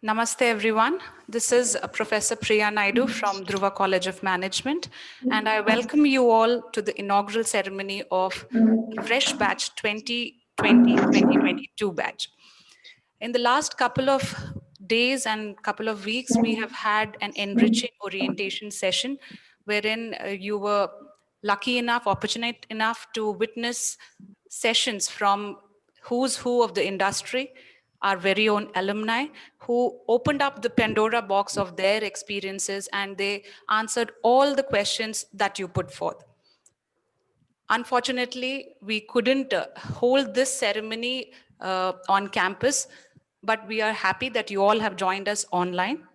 Namaste everyone. This is Professor Priya Naidu from Dhruva College of Management, and I welcome you all to the inaugural ceremony of the Fresh Batch 2020-2022 batch. In the last couple of days and couple of weeks, we have had an enriching orientation session wherein you were lucky enough, fortunate enough to witness sessions from who's who of the industry, our very own alumni, who opened up the Pandora box of their experiences and they answered all the questions that you put forth. Unfortunately, we couldn't hold this ceremony on campus, but we are happy that you all have joined us online.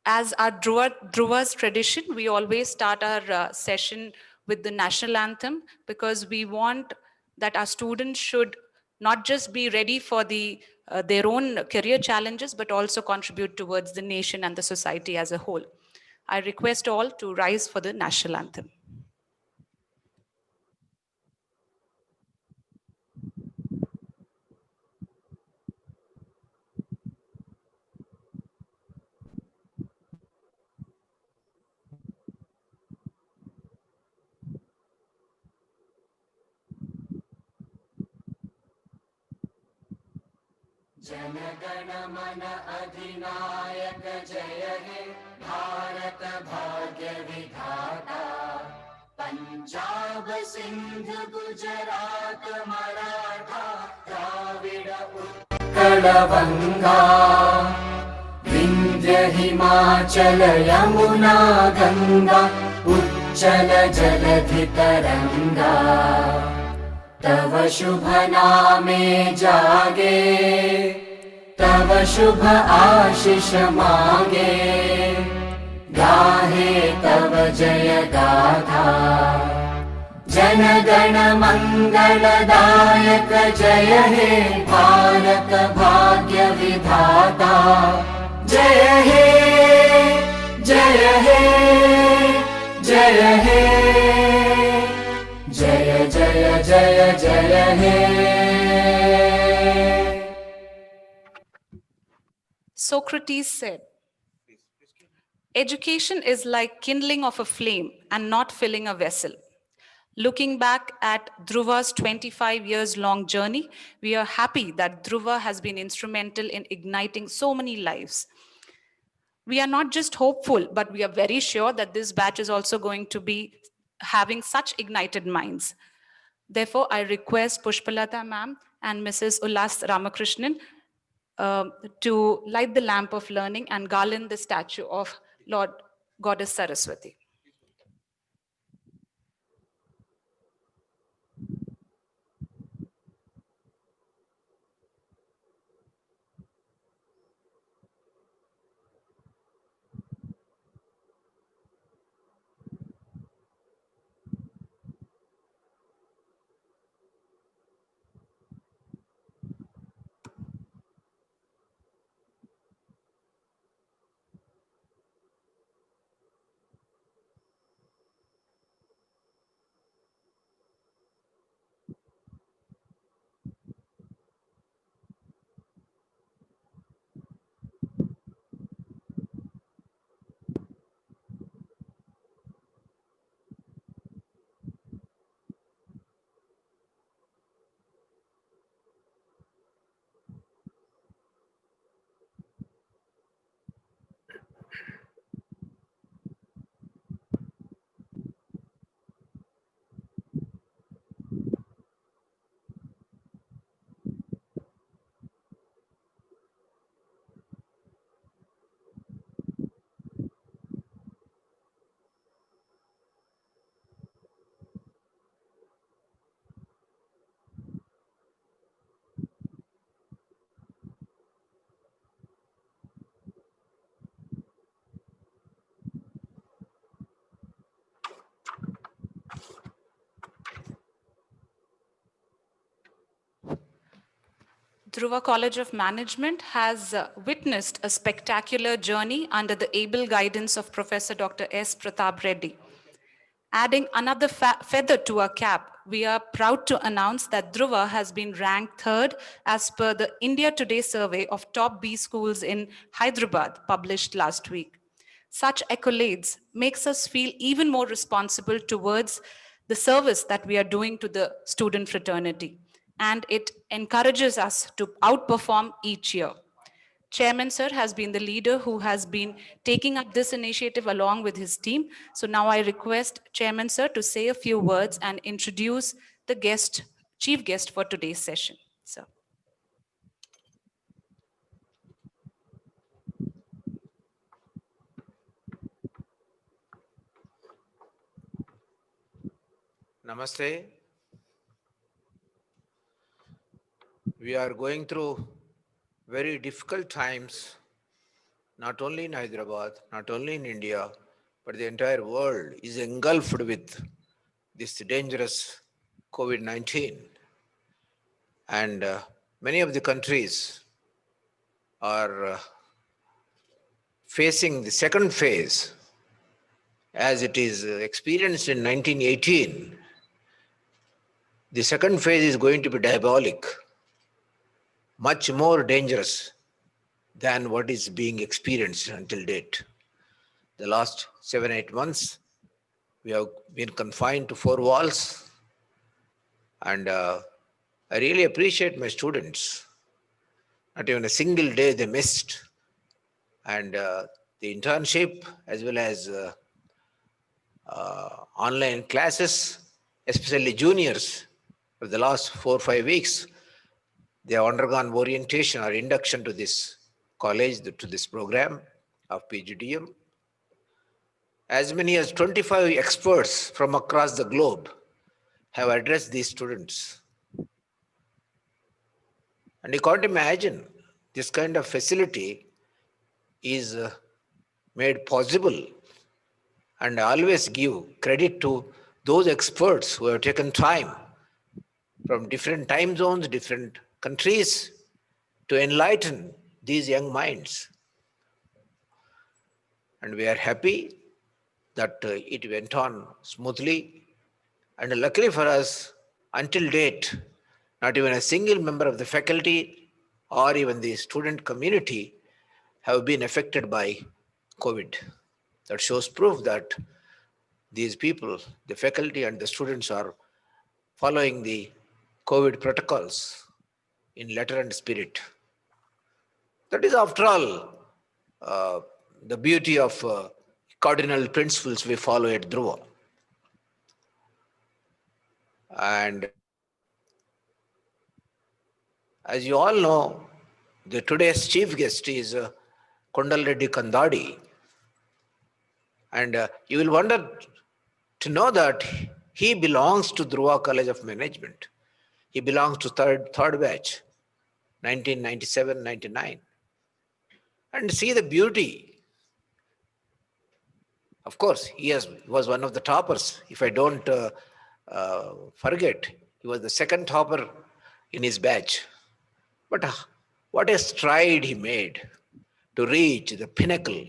As our Dhruva's tradition, we always start our session with the national anthem because we want that our students should not just be ready for their own career challenges, but also contribute towards the nation and the society as a whole. I request all to rise for the national anthem. जनगण मन अधिनायक जय हे भारत भाग्य विधाता पंजाब सिंध गुजरात मराठा द्राविड़ उत्कल गंगा विंध्य हिमाचल यमुना गंगा उच्चल जलधि तरंगा तव शुभ नामे जागे तव शुभ आशीष मांगे गाहे तव जय गाथा जन गण मंगलदायक जय हे भारत भाग्य विधाता जय हे जय हे जय हे जय जय जय जय हे. Socrates said, education is like kindling of a flame and not filling a vessel. Looking back at Dhruva's 25 years long journey, we are happy that Dhruva has been instrumental in igniting so many lives. We are not just hopeful, but we are very sure that this batch is also going to be having such ignited minds. Therefore, I request Pushpalata ma'am and Mrs. Ullas Ramakrishnan to light the lamp of learning and garland the statue of Lord Goddess Saraswati. Dhruva College of Management has witnessed a spectacular journey under the able guidance of Professor Dr. S. Pratap Reddy. Adding another feather to our cap we are proud to announce that Dhruva has been ranked third as per the India Today survey of top B schools in Hyderabad, published last week. Such accolades makes us feel even more responsible towards the service that we are doing to the student fraternity, and it encourages us to outperform each year. Chairman sir has been the leader who has been taking up this initiative along with his team. So now I request Chairman sir to say a few words and introduce the chief guest for today's session. Sir. Namaste. We are going through very difficult times, not only in Hyderabad, not only in India, but the entire world is engulfed with this dangerous COVID-19. And many of the countries are facing the second phase as it is experienced in 1918. The second phase is going to be diabolic, much more dangerous than what is being experienced until date. The last 7-8 months, we have been confined to 4 walls, and I really appreciate my students. Not even a single day they missed, and the internship as well as online classes, especially juniors, for the last 4 or 5 weeks, they have undergone orientation or induction to this college, to this program of PGDM. As many as 25 experts from across the globe have addressed these students. And you can't imagine this kind of facility is made possible. And I always give credit to those experts who have taken time from different time zones, different countries, to enlighten these young minds. And we are happy that it went on smoothly. And luckily for us, until date, not even a single member of the faculty or even the student community have been affected by COVID. That shows proof that these people, the faculty and the students, are following the COVID protocols in letter and spirit. That is, after all, the beauty of cardinal principles we follow at Dhruva. And as you all know, the today's chief guest is Kondal Reddy Kandadi. And you will wonder to know that he belongs to Dhruva College of Management. He belongs to third batch, 1997-99. And see the beauty. Of course, he was one of the toppers. If I don't forget, he was the second topper in his batch. But what a stride he made to reach the pinnacle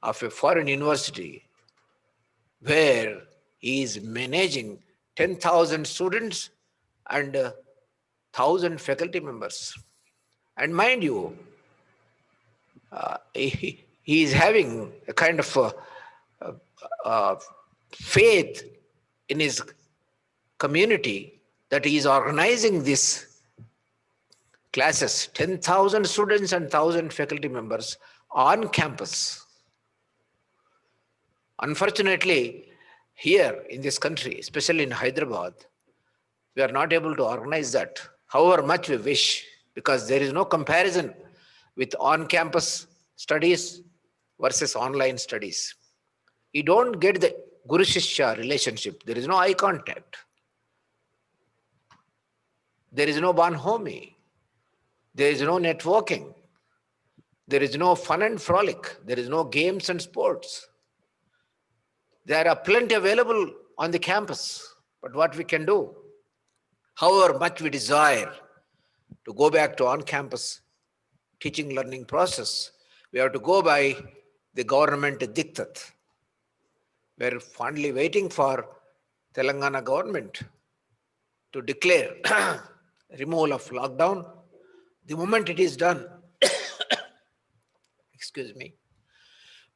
of a foreign university where he is managing 10,000 students and 1,000 faculty members. And mind you, he is having a kind of faith in his community that he is organizing these classes, 10,000 students and 1,000 faculty members on campus. Unfortunately, here in this country, especially in Hyderabad, we are not able to organize that, however much we wish, because there is no comparison with on-campus studies versus online studies. You don't get the Guru-Shishya relationship. There is no eye contact. There is no Banhomi. There is no networking. There is no fun and frolic. There is no games and sports. There are plenty available on the campus, but what we can do, however much we desire to go back to on-campus teaching learning process, we have to go by the government diktat. We are fondly waiting for Telangana government to declare removal of lockdown. The moment it is done, excuse me,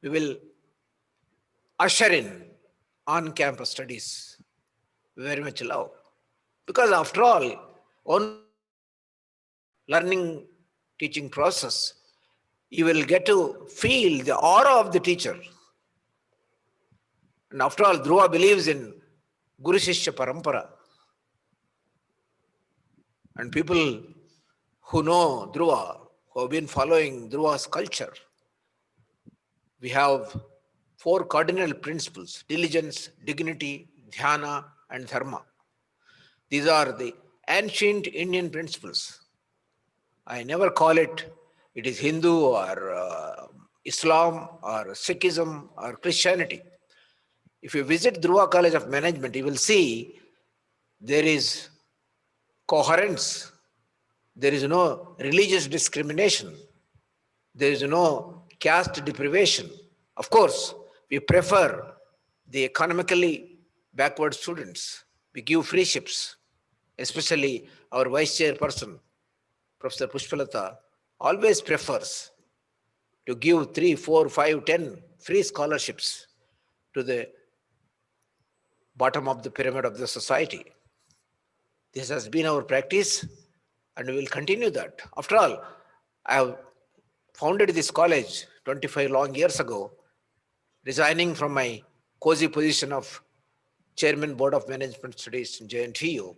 we will usher in on-campus studies. Very much love. Because after all, on learning teaching process, you will get to feel the aura of the teacher. And after all, Dhruva believes in Guru Shishya Parampara. And people who know Dhruva, who have been following Dhruva's culture, we have 4 cardinal principles: diligence, dignity, dhyana, and dharma. These are the ancient Indian principles. I never call it is Hindu or Islam or Sikhism or Christianity. If you visit Dhruva College of Management, you will see there is coherence. There is no religious discrimination. There is no caste deprivation. Of course, we prefer the economically backward students. We give free ships, especially our vice chairperson, Professor Pushpalata, always prefers to give 3, 4, 5, 10 free scholarships to the bottom of the pyramid of the society. This has been our practice and we will continue that. After all, I have founded this college 25 long years ago, resigning from my cozy position of Chairman Board of Management Studies in JNTU,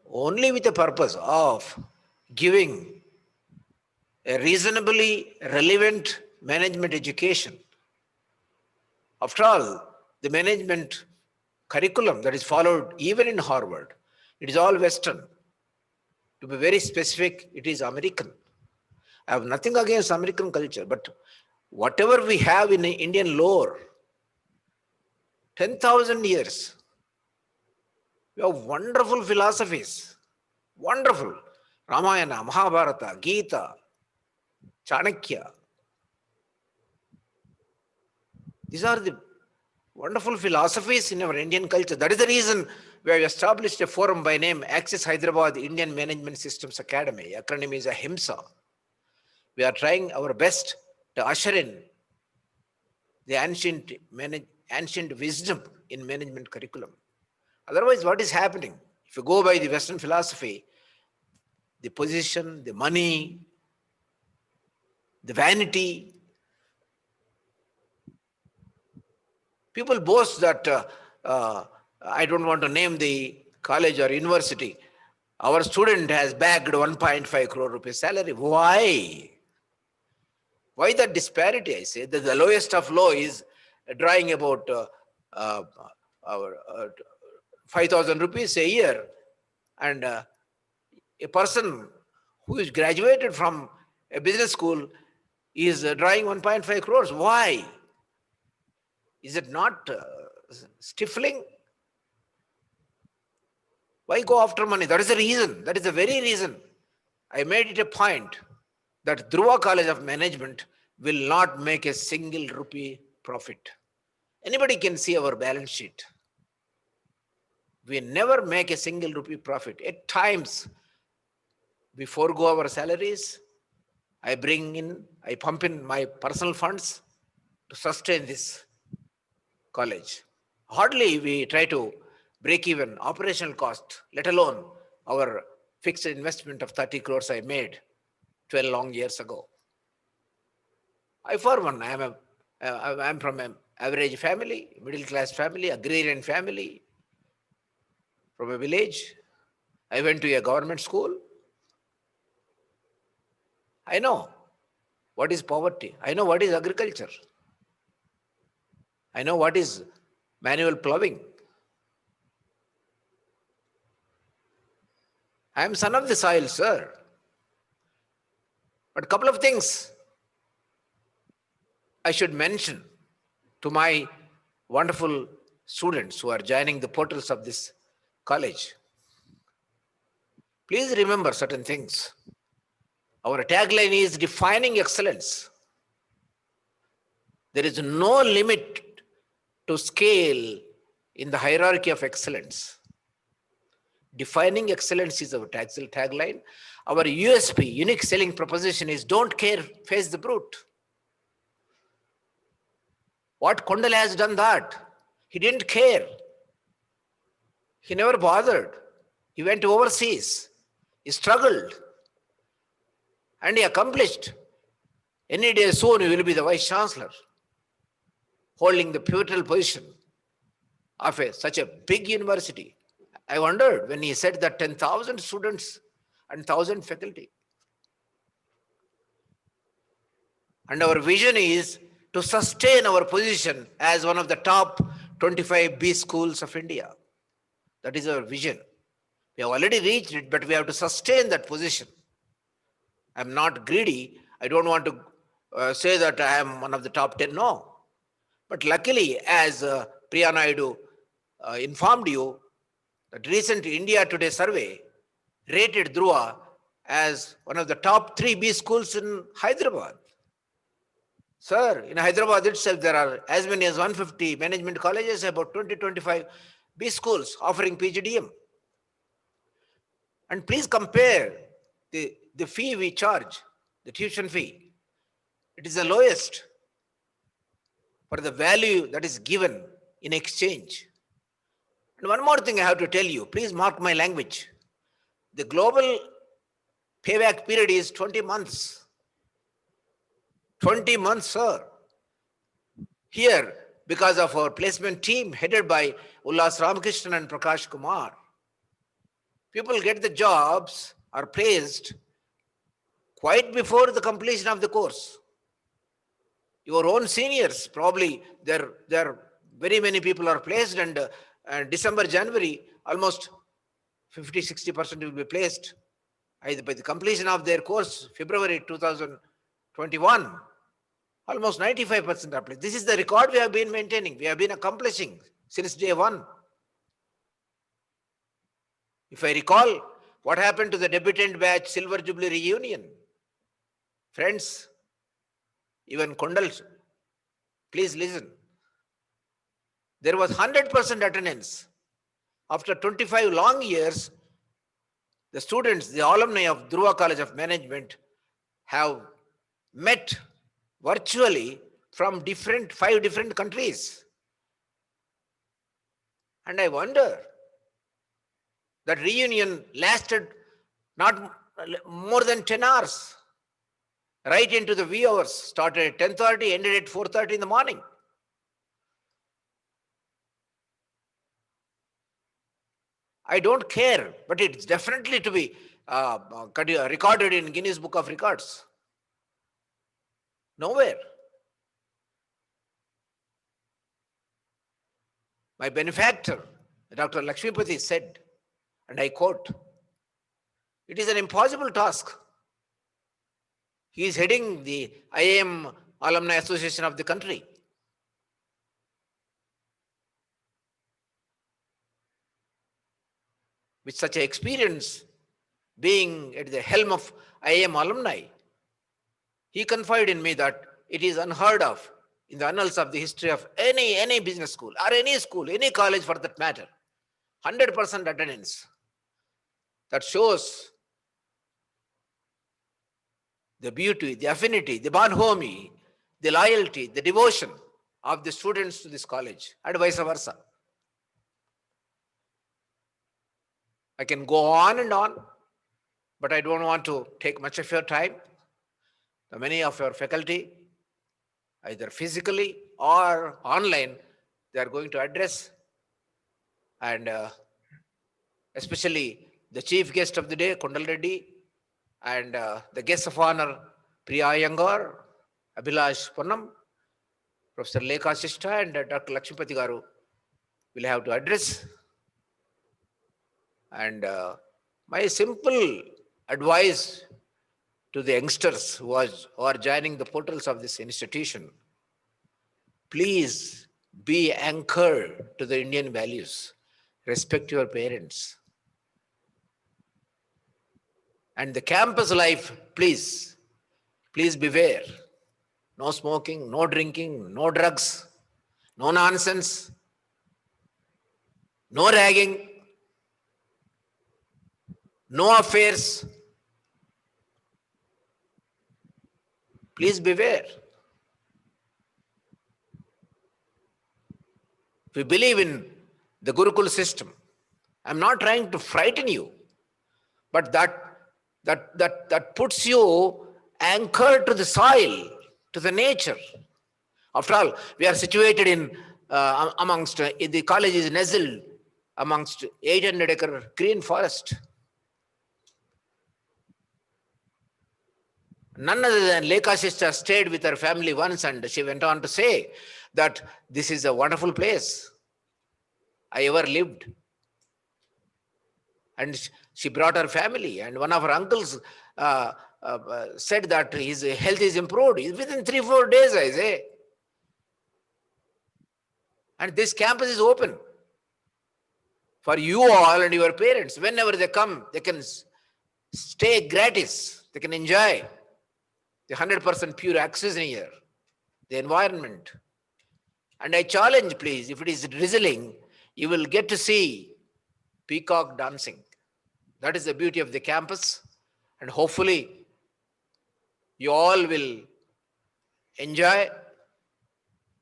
only with the purpose of giving a reasonably relevant management education. After all, the management curriculum that is followed even in Harvard, it is all Western. To be very specific, it is American. I have nothing against American culture, but whatever we have in Indian lore, 10,000 years, we have wonderful philosophies, wonderful. Ramayana, Mahabharata, Gita, Chanakya. These are the wonderful philosophies in our Indian culture. That is the reason we have established a forum by name Access Hyderabad Indian Management Systems Academy. Acronym is AHIMSA. We are trying our best to usher in the ancient wisdom in management curriculum. Otherwise, what is happening? If you go by the Western philosophy, the position, the money, the vanity, people boast that, I don't want to name the college or university, our student has bagged 1.5 crore rupees salary. Why? Why that disparity? I say that the lowest of low is drawing about 5,000 rupees a year, and a person who is graduated from a business school is drawing 1.5 crores. Why? Is it not stifling? Why go after money? That is the reason. That is the very reason I made it a point that Dhruva College of Management will not make a single rupee profit. Anybody can see our balance sheet. We never make a single rupee profit. At times, we forego our salaries. I pump in my personal funds to sustain this college. Hardly we try to break even operational cost, let alone our fixed investment of 30 crores I made 12 long years ago. I, for one, I'm from an average family, middle class family, agrarian family, from a village. I went to a government school. I know what is poverty. I know what is agriculture. I know what is manual plowing. I am son of the soil, sir. But a couple of things I should mention to my wonderful students who are joining the portals of this college. Please remember certain things. Our tagline is defining excellence. There is no limit to scale in the hierarchy of excellence. Defining excellence is our tagline. Our USP, unique selling proposition, is don't care, face the brute. What Kondal has done that? He didn't care. He never bothered. He went overseas. He struggled. And he accomplished. Any day soon he will be the Vice Chancellor, holding the pivotal position of such a big university. I wondered when he said that 10,000 students and 1,000 faculty. And our vision is to sustain our position as one of the top 25 B schools of India. That is our vision. We have already reached it, but we have to sustain that position. I'm not greedy. I don't want to say that I am one of the top 10. No. But luckily, as Priya Naidu informed you, that recent India Today survey rated Dhruva as one of the top 3 B schools in Hyderabad. Sir, in Hyderabad itself, there are as many as 150 management colleges, about 20-25 B schools offering PGDM. And please compare the fee we charge, the tuition fee. It is the lowest for the value that is given in exchange. And one more thing I have to tell you, please mark my language. The global payback period is 20 months. 20 months, sir. Here, because of our placement team headed by Ullas Ramakrishnan and Prakash Kumar, people get the jobs, are placed quite before the completion of the course. Your own seniors, probably there very many people are placed, and December, January, almost 50-60% will be placed either by the completion of their course, February 2021. Almost 95% are placed. This is the record we have been maintaining. We have been accomplishing since day one. If I recall, what happened to the debutant batch Silver Jubilee reunion? Friends, even Kondal, please listen. There was 100% attendance. After 25 long years, the students, the alumni of Dhruva College of Management have met virtually from 5 different countries. And I wonder, that reunion lasted not more than 10 hours, right into the wee hours. Started at 10:30, ended at 4:30 in the morning. I don't care, but it's definitely to be recorded in Guinness Book of Records. Nowhere. My benefactor, Dr. Lakshmipati, said, and I quote, "It is an impossible task." He is heading the IAM Alumni Association of the country. With such an experience, being at the helm of IAM alumni, he confided in me that it is unheard of in the annals of the history of any business school or any school, any college for that matter. 100% attendance. That shows the beauty, the affinity, the bonhomie, the loyalty, the devotion of the students to this college, and vice versa. I can go on and on, but I don't want to take much of your time. Many of your faculty, either physically or online, they are going to address, and especially the chief guest of the day, Kondal Reddy, and the guests of honor, Priya Iyengar, Abhilash Ponnam, Professor Lekha Shishta, and Dr. Lakshmipati Garu will have to address. And my simple advice to the youngsters who are joining the portals of this institution, please be anchored to the Indian values. Respect your parents. And the campus life, please beware. No smoking, no drinking, no drugs, no nonsense, no ragging. no affairs. Please beware. We believe in the Gurukul system. I'm not trying to frighten you, but that puts you anchored to the soil, to the nature. After all, we are situated in amongst the college is nestled amongst 800-acre green forest. None other than Lekha sister stayed with her family once, and she went on to say that this is a wonderful place I ever lived. And she brought her family, and one of her uncles said that his health is improved within 3-4 days, I say. And this campus is open for you all and your parents. Whenever they come, they can stay gratis. They can enjoy the 100% pure oxygen here, the environment. And I challenge, please, if it is drizzling, you will get to see peacock dancing. That is the beauty of the campus. And hopefully, you all will enjoy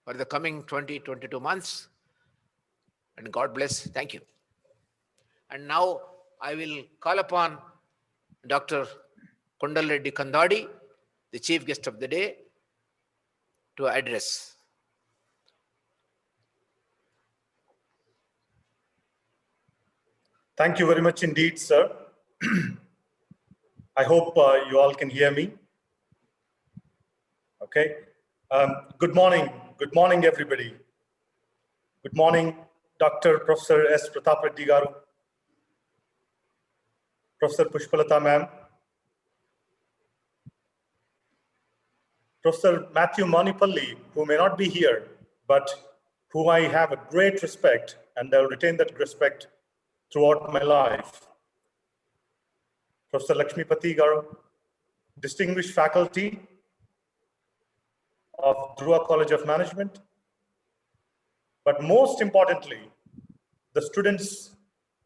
for the coming 20-22 months. And God bless. Thank you. And now I will call upon Dr. Kondal Reddy Kandadi, the chief guest of the day, to address. Thank you very much indeed, sir. I hope you all can hear me. Okay. Good morning. Good morning, everybody. Good morning, Dr. Professor S. Pratap Reddy Garu, Professor Pushpalata ma'am, Professor Matthew Manipalli, who may not be here, but who I have a great respect, and I'll retain that respect throughout my life. Professor Lakshmipati Garu, distinguished faculty of Dhruva College of Management, but most importantly, the students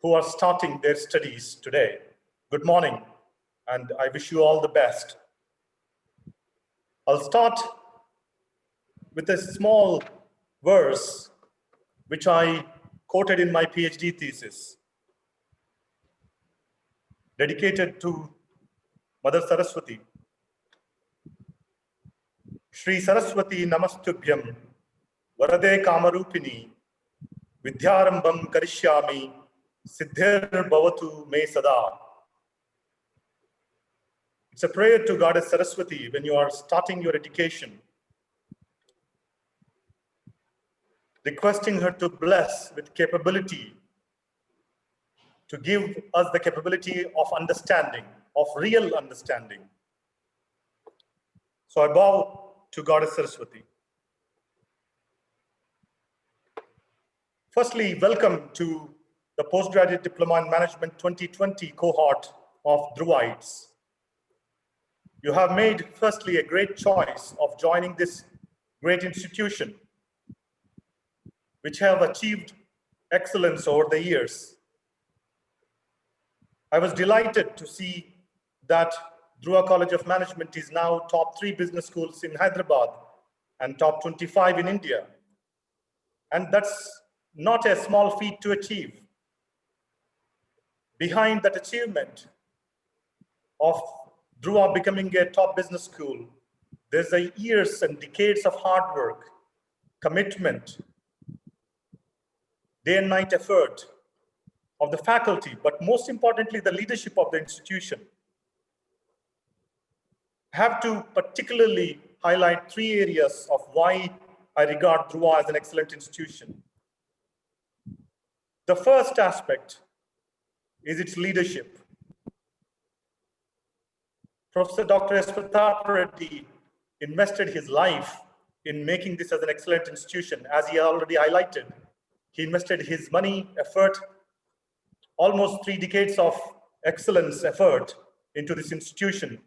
who are starting their studies today. Good morning, and I wish you all the best. I'll start with a small verse which I quoted in my PhD thesis, dedicated to Mother Saraswati. Shri Saraswati Namastubhyam Varade Kamarupini Vidyarambam Karishyami Siddhir Bhavatu Me Sada. It's a prayer to Goddess Saraswati when you are starting your education, requesting her to bless with capability, to give us the capability of understanding, of real understanding. So I bow to Goddess Saraswati. Firstly, welcome to the Postgraduate Diploma in Management 2020 cohort of Dhruvites. You have made, firstly, a great choice of joining this great institution, which have achieved excellence over the years. I was delighted to see that Dhruva College of Management is now top 3 business schools in Hyderabad and top 25 in India. And that's not a small feat to achieve. Behind that achievement of Dhruva becoming a top business school, there's a years and decades of hard work, commitment, day and night effort of the faculty, but most importantly, the leadership of the institution. I have to particularly highlight 3 areas of why I regard Dhruva as an excellent institution. The first aspect is its leadership. Professor Dr. S. Pratap Reddy invested his life in making this as an excellent institution. As he already highlighted, he invested his money, effort, almost 3 decades of excellence effort into this institution,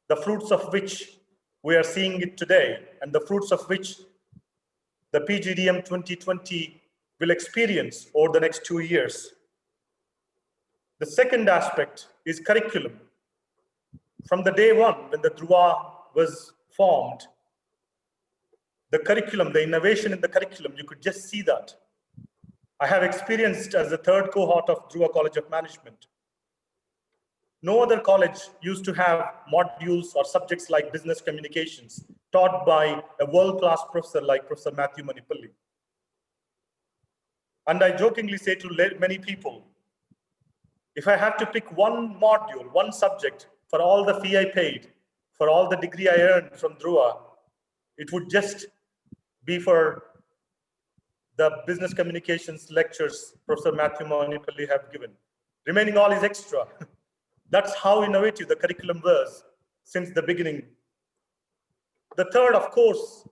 the fruits of which we are seeing it today, and the fruits of which the PGDM 2020 will experience over the next 2 years. The second aspect is curriculum. From the day one, when the Dhruva was formed, the curriculum, the innovation in the curriculum, you could just see that. I have experienced as the third cohort of Dhruva College of Management. No other college used to have modules or subjects like business communications taught by a world-class professor like Professor Matthew Manipalli. And I jokingly say to many people, if I have to pick one module, one subject for all the fee I paid, for all the degree I earned from Dhruva, it would just be for the business communications lectures Professor Matthew Manipalli have given. Remaining all is extra. That's how innovative the curriculum was since the beginning. The third, of course,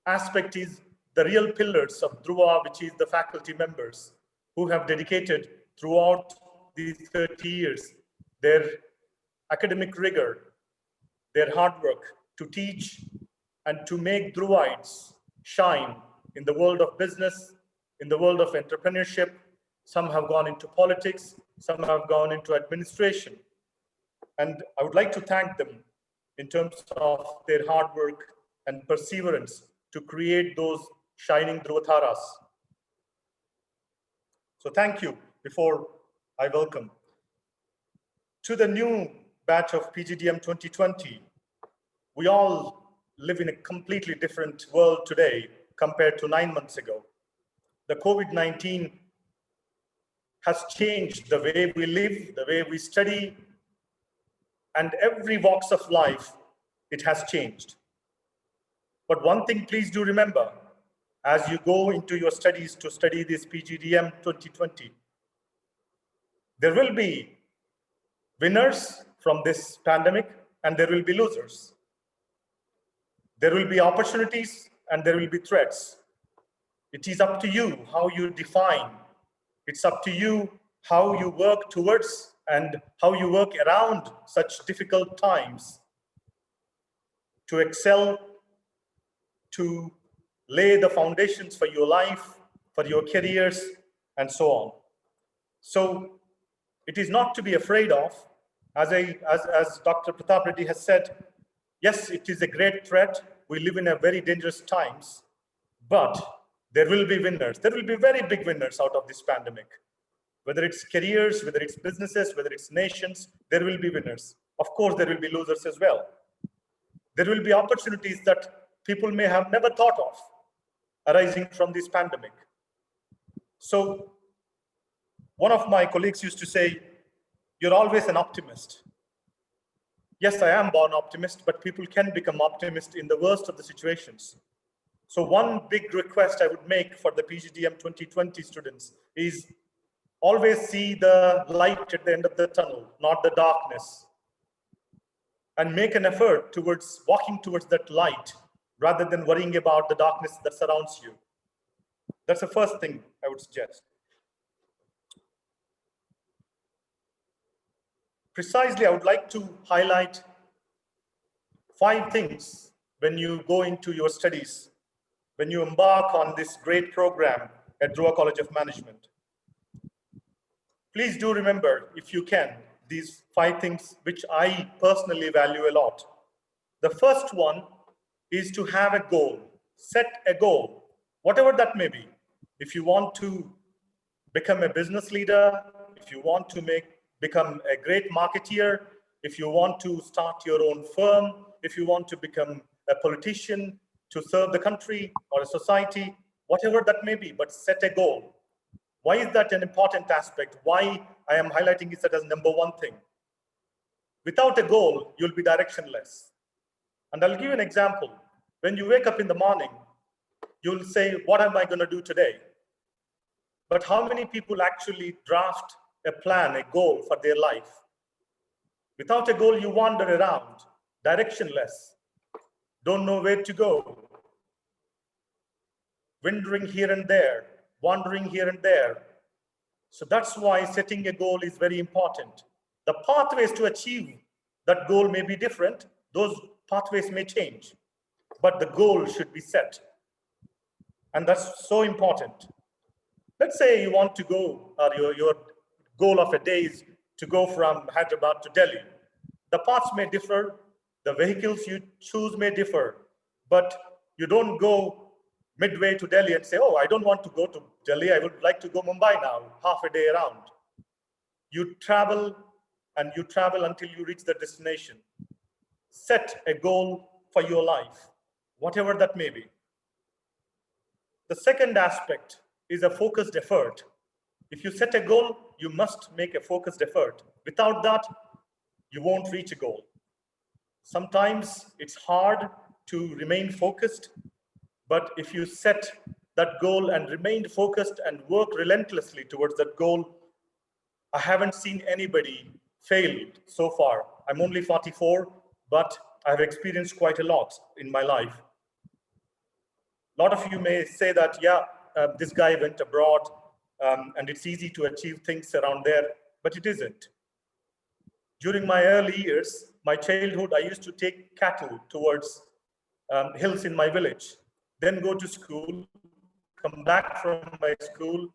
aspect is the real pillars of Dhruva, which is the faculty members who have dedicated throughout these 30 years their academic rigor, their hard work to teach and to make Dhruvites shine in the world of business, in the world of entrepreneurship. Some have gone into politics, some have gone into administration. And I would like to thank them in terms of their hard work and perseverance to create those shining Dhruvataras. So thank you before I welcome. To the new batch of PGDM 2020, we all live in a completely different world today compared to 9 months ago. The COVID-19 has changed the way we live, the way we study, and every walks of life, it has changed. But one thing, please do remember, as you go into your studies to study this PGDM 2020, there will be winners from this pandemic and there will be losers. There will be opportunities and there will be threats. It is up to you how you define. It's up to you how you work towards and how you work around such difficult times to excel, to lay the foundations for your life, for your careers, and so on. So it is not to be afraid of. As Dr. Pratap Reddy has said, yes, it is a great threat. We live in a very dangerous times, but there will be winners. There will be very big winners out of this pandemic. Whether it's careers, whether it's businesses, whether it's nations, there will be winners. Of course, there will be losers as well. There will be opportunities that people may have never thought of arising from this pandemic. So one of my colleagues used to say, you're always an optimist. Yes, I am born optimist, but people can become optimists in the worst of the situations. So one big request I would make for the PGDM 2020 students is always see the light at the end of the tunnel, not the darkness. And make an effort towards walking towards that light rather than worrying about the darkness that surrounds you. That's the first thing I would suggest. Precisely, I would like to highlight 5 things when you go into your studies, when you embark on this great program at Dhruva College of Management. Please do remember, if you can, these 5 things which I personally value a lot. The first one is to have a goal, set a goal, whatever that may be. If you want to become a business leader, if you want to become a great marketeer, if you want to start your own firm, if you want to become a politician to serve the country or a society, whatever that may be, but set a goal. Why is that an important aspect? Why I am highlighting it as number 1 thing? Without a goal, you'll be directionless. And I'll give you an example. When you wake up in the morning, you'll say, what am I going to do today? But how many people actually draft a plan, a goal for their life? Without a goal, you wander around, directionless, don't know where to go, wandering here and there, wandering here and there. So that's why setting a goal is very important. The pathways to achieve that goal may be different. Those pathways may change, but the goal should be set. And that's so important. Let's say you want to go, or your goal of a day is to go from Hyderabad to Delhi. The paths may differ, the vehicles you choose may differ, but you don't go midway to Delhi and say, oh, I don't want to go to Delhi, I would like to go Mumbai now, half a day around. You travel and you travel until you reach the destination. Set a goal for your life, whatever that may be. The second aspect is a focused effort. If you set a goal, you must make a focused effort. Without that, you won't reach a goal. Sometimes it's hard to remain focused, but if you set that goal and remain focused and work relentlessly towards that goal, I haven't seen anybody fail so far. I'm only 44, but I've experienced quite a lot in my life. A lot of you may say that, yeah, this guy went abroad and it's easy to achieve things around there, but it isn't. During my early years, my childhood, I used to take cattle towards hills in my village, then go to school, come back from my school,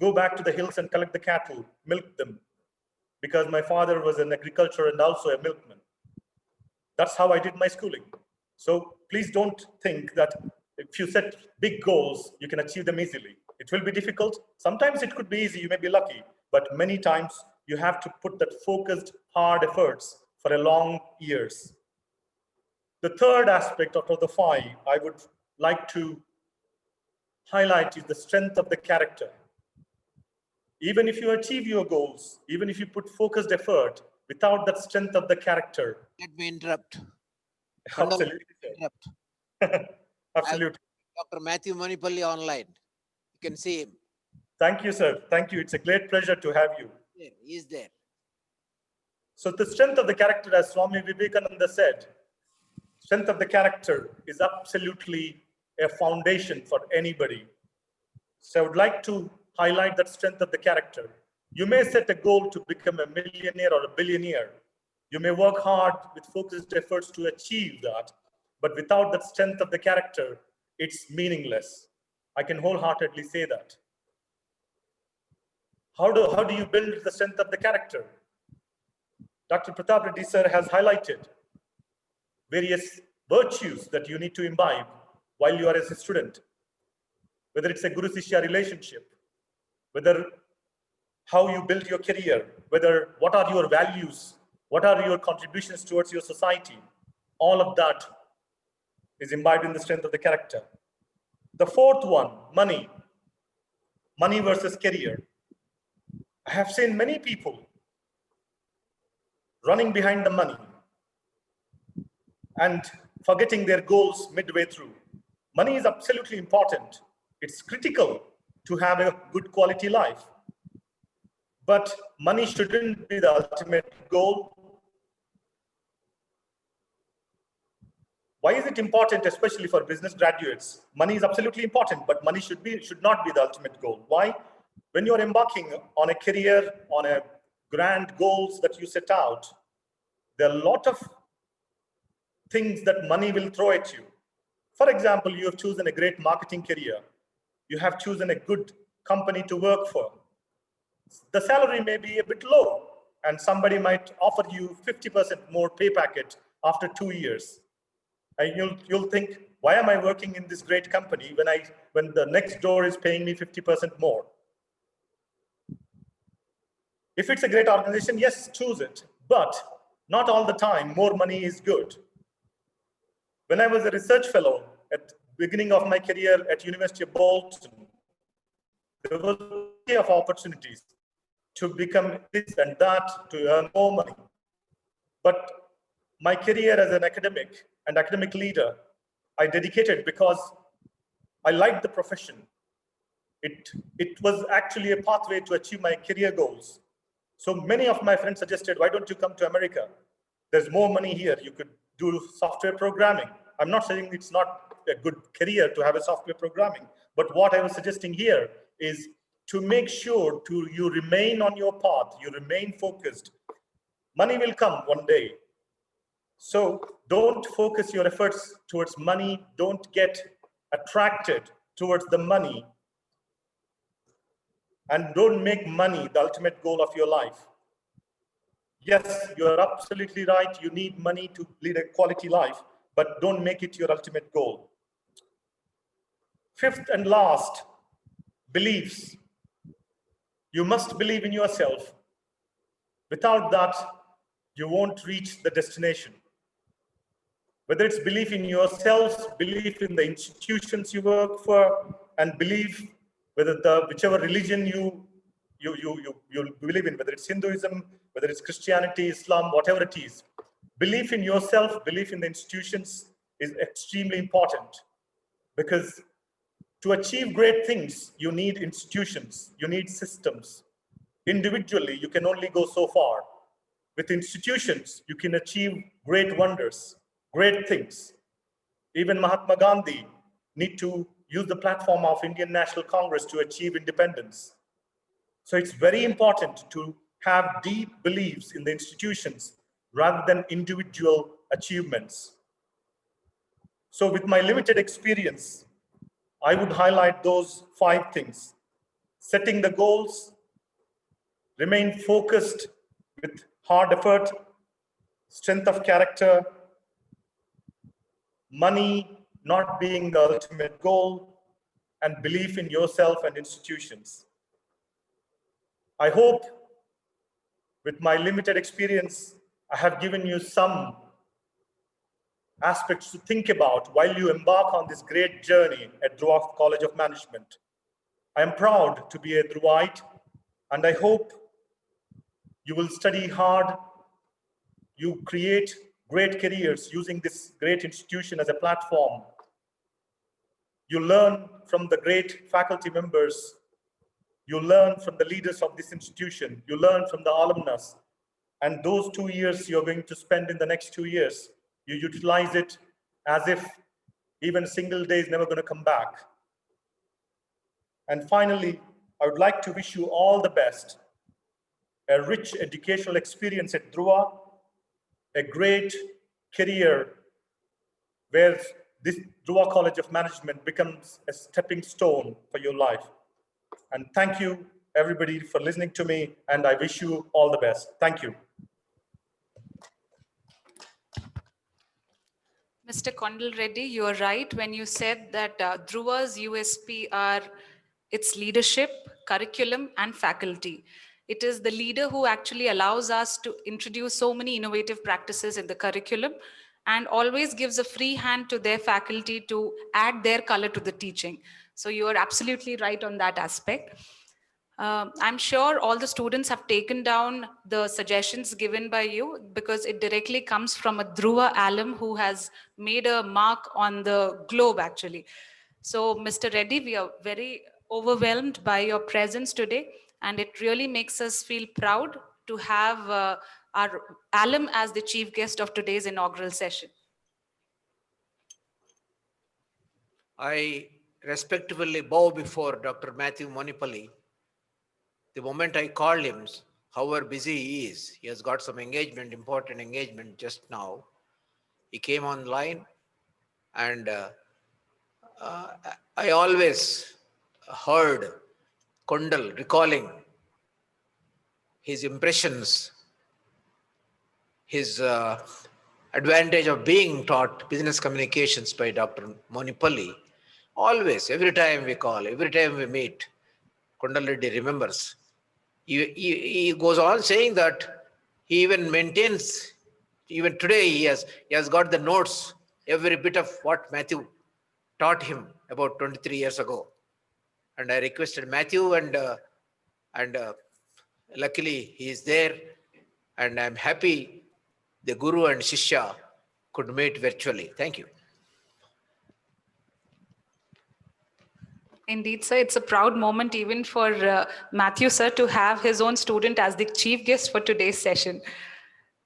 go back to the hills and collect the cattle, milk them, because my father was an agriculture and also a milkman. That's how I did my schooling. So please don't think that if you set big goals, you can achieve them easily. It will be difficult. Sometimes it could be easy, you may be lucky, but many times you have to put that focused, hard efforts for a long years. The third aspect out of the 5 I would like to highlight is the strength of the character. Even if you achieve your goals, even if you put focused effort, without that strength of the character. Let me interrupt. Absolutely. Interrupt. Absolutely. Dr. Matthew Manipalli online. You can see him. Thank you, sir. Thank you. It's a great pleasure to have you. He is there. So the strength of the character, as Swami Vivekananda said, strength of the character is absolutely a foundation for anybody. So I would like to highlight that strength of the character. You may set a goal to become a millionaire or a billionaire. You may work hard with focused efforts to achieve that, but without that strength of the character, it's meaningless. I can wholeheartedly say that. How do you build the strength of the character? Dr. Pratap Reddy sir has highlighted various virtues that you need to imbibe while you are as a student, whether it's a Guru-Sishya relationship, whether how you build your career, whether what are your values, what are your contributions towards your society. All of that is imbibed in the strength of the character. The fourth one, money. Money versus career. I have seen many people running behind the money and forgetting their goals midway through. Money is absolutely important. It's critical to have a good quality life. But money shouldn't be the ultimate goal. Why is it important, especially for business graduates? Money is absolutely important, but money should not be the ultimate goal. Why? When you're embarking on a career, on a grand goals that you set out, there are a lot of things that money will throw at you. For example, you have chosen a great marketing career. You have chosen a good company to work for. The salary may be a bit low, and somebody might offer you 50% more pay packet after 2 years. And you'll think, why am I working in this great company when the next door is paying me 50% more? If it's a great organization, yes, choose it. But not all the time, more money is good. When I was a research fellow at the beginning of my career at University of Bolton, there was plenty of opportunities to become this and that, to earn more money. But my career as an academic and academic leader, I dedicated because I liked the profession. It was actually a pathway to achieve my career goals. So many of my friends suggested, why don't you come to America? There's more money here. You could do software programming. I'm not saying it's not a good career to have a software programming, but what I was suggesting here is to make sure you remain on your path, you remain focused. Money will come one day. So don't focus your efforts towards money. Don't get attracted towards the money. And don't make money the ultimate goal of your life. Yes, you're absolutely right. You need money to lead a quality life, but don't make it your ultimate goal. Fifth and last, beliefs. You must believe in yourself. Without that, you won't reach the destination. Whether it's belief in yourselves, belief in the institutions you work for, and belief whether whichever religion you believe in, whether it's Hinduism, whether it's Christianity, Islam, whatever it is. Belief in yourself, belief in the institutions is extremely important, because to achieve great things, you need institutions, you need systems. Individually, you can only go so far. With institutions, you can achieve great wonders, great things. Even Mahatma Gandhi need to use the platform of Indian National Congress to achieve independence. So it's very important to have deep beliefs in the institutions rather than individual achievements. So with my limited experience, I would highlight those 5 things. Setting the goals, remain focused with hard effort, strength of character, money not being the ultimate goal, and belief in yourself and institutions. I hope with my limited experience, I have given you some aspects to think about while you embark on this great journey at Dhruva College of Management. I am proud to be a Dhruvite, and I hope you will study hard, you create great careers using this great institution as a platform. You learn from the great faculty members, you learn from the leaders of this institution, you learn from the alumnus, and those 2 years you're going to spend in the next 2 years, you utilize it as if even a single day is never going to come back. And finally, I would like to wish you all the best, a rich educational experience at Dhruva, a great career where this Dhruva College of Management becomes a stepping stone for your life. And thank you, everybody, for listening to me, and I wish you all the best. Thank you. Mr. Kondal Reddy, you are right when you said that Dhruva's USP are its leadership, curriculum, and faculty. It is the leader who actually allows us to introduce so many innovative practices in the curriculum and always gives a free hand to their faculty to add their color to the teaching. So you are absolutely right on that aspect. I'm sure all the students have taken down the suggestions given by you because it directly comes from a Dhruva alum who has made a mark on the globe actually. So Mr. Reddy, we are very overwhelmed by your presence today, and it really makes us feel proud to have our alum as the chief guest of today's inaugural session. I respectfully bow before Dr. Matthew Monipalli. The moment I called him, however busy he is, he has got some engagement, important engagement just now. He came online, and I always heard Kondal recalling his impressions, his advantage of being taught business communications by Dr. Monipalli. Always, every time we call, every time we meet, Kondal Reddy remembers. He goes on saying that he even maintains, even today he has got the notes, every bit of what Matthew taught him about 23 years ago. And I requested Matthew, and luckily he is there, and I'm happy the Guru and Shishya could meet virtually. Thank you. Indeed, sir. It's a proud moment even for Matthew, sir, to have his own student as the chief guest for today's session.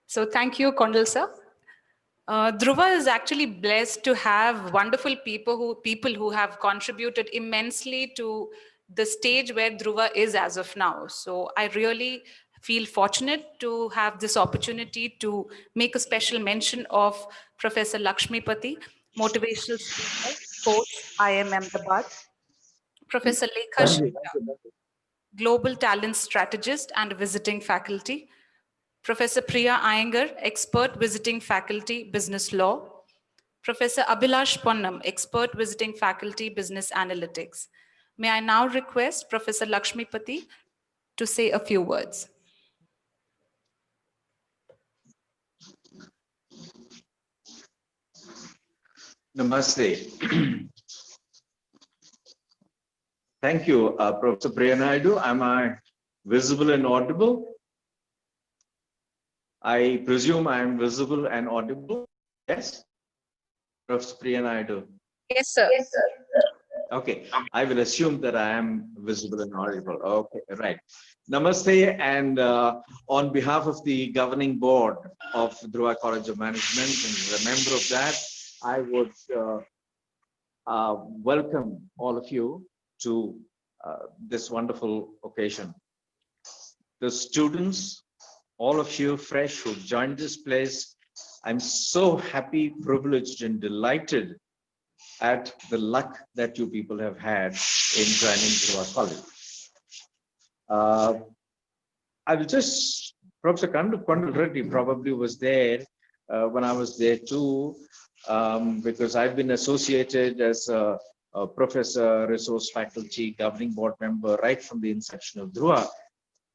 So thank you, Kondal, sir. Dhruva is actually blessed to have wonderful people who have contributed immensely to the stage where Dhruva is as of now. So I really feel fortunate to have this opportunity to make a special mention of Professor Lakshmipati, motivational speaker, coach, IIM Ahmedabad. Professor Lekha Shah, Global Talent Strategist and visiting faculty. Professor Priya Iyengar, Expert Visiting Faculty, Business Law. Professor Abhilash Ponnam, Expert Visiting Faculty, Business Analytics. May I now request Professor Lakshmipati to say a few words. Namaste. Thank you, Professor Priya Naidu. Am I visible and audible? I presume I am visible and audible. Yes, Professor Priya Naidu. Yes, sir. Yes, sir. Okay, I will assume that I am visible and audible. Okay, right. Namaste, and on behalf of the governing board of Dhruva College of Management, and as a member of that, I would welcome all of you to this wonderful occasion. The students, all of you fresh who've joined this place, I'm so happy, privileged, and delighted at the luck that you people have had in joining Dhruva College. I will just, Professor Kondal Reddy probably was there when I was there too, because I've been associated as a professor, resource faculty, governing board member right from the inception of Dhruva.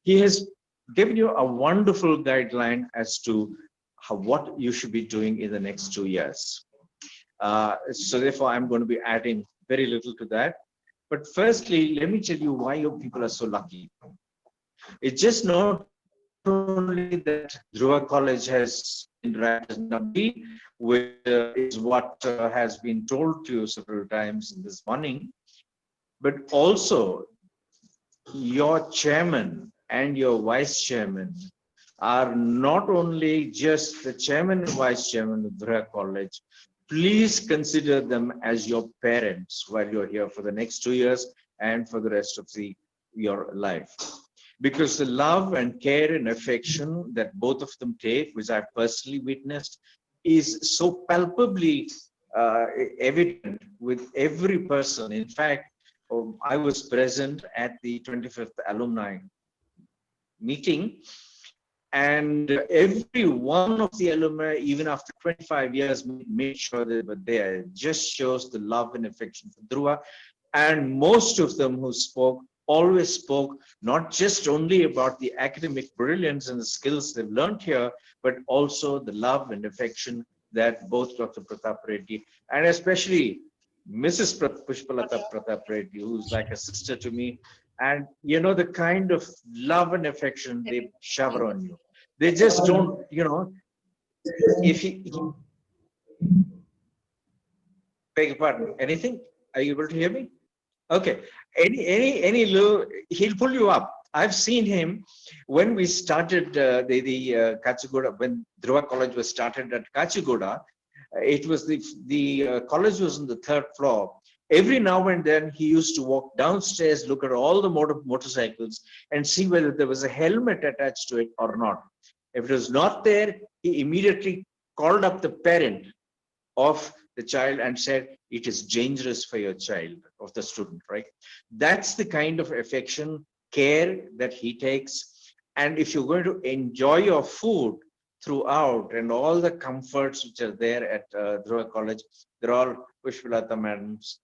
He has given you a wonderful guideline as to what you should be doing in the next 2 years. So therefore, I'm going to be adding very little to that. But firstly, let me tell you why you people are so lucky. It's just not only that Dhruva College has been ranked as number 3, which is what has been told to you several times in this morning, but also your chairman and your vice chairman are not only just the chairman and vice chairman of Dhruva College. Please consider them as your parents while you're here for the next 2 years and for the rest of your life. Because the love and care and affection that both of them take, which I've personally witnessed, is so palpably evident with every person. In fact, I was present at the 25th alumni meeting, and every one of the alumni, even after 25 years, made sure they were there. It just shows the love and affection for Dhruva. And most of them who spoke always spoke not just only about the academic brilliance and the skills they've learned here, but also the love and affection that both Dr. Pratap Reddy and especially Mrs. Pushpalata Pratap Reddy, who's like a sister to me, and you know, the kind of love and affection they shower on you. They just don't, you know, if he beg your pardon, anything? Are you able to hear me? Okay, any little, he'll pull you up. I've seen him when we started the Kachigoda, when Dhruva College was started at Kachigoda. It was the college was on the 3rd floor. Every now and then he used to walk downstairs, look at all the motorcycles and see whether there was a helmet attached to it or not. If it was not there, he immediately called up the parent of the child and said, it is dangerous for your child, of the student, right? That's the kind of affection, care that he takes. And if you're going to enjoy your food throughout and all the comforts which are there at Dhruva College, they're all Pushpalata madam's,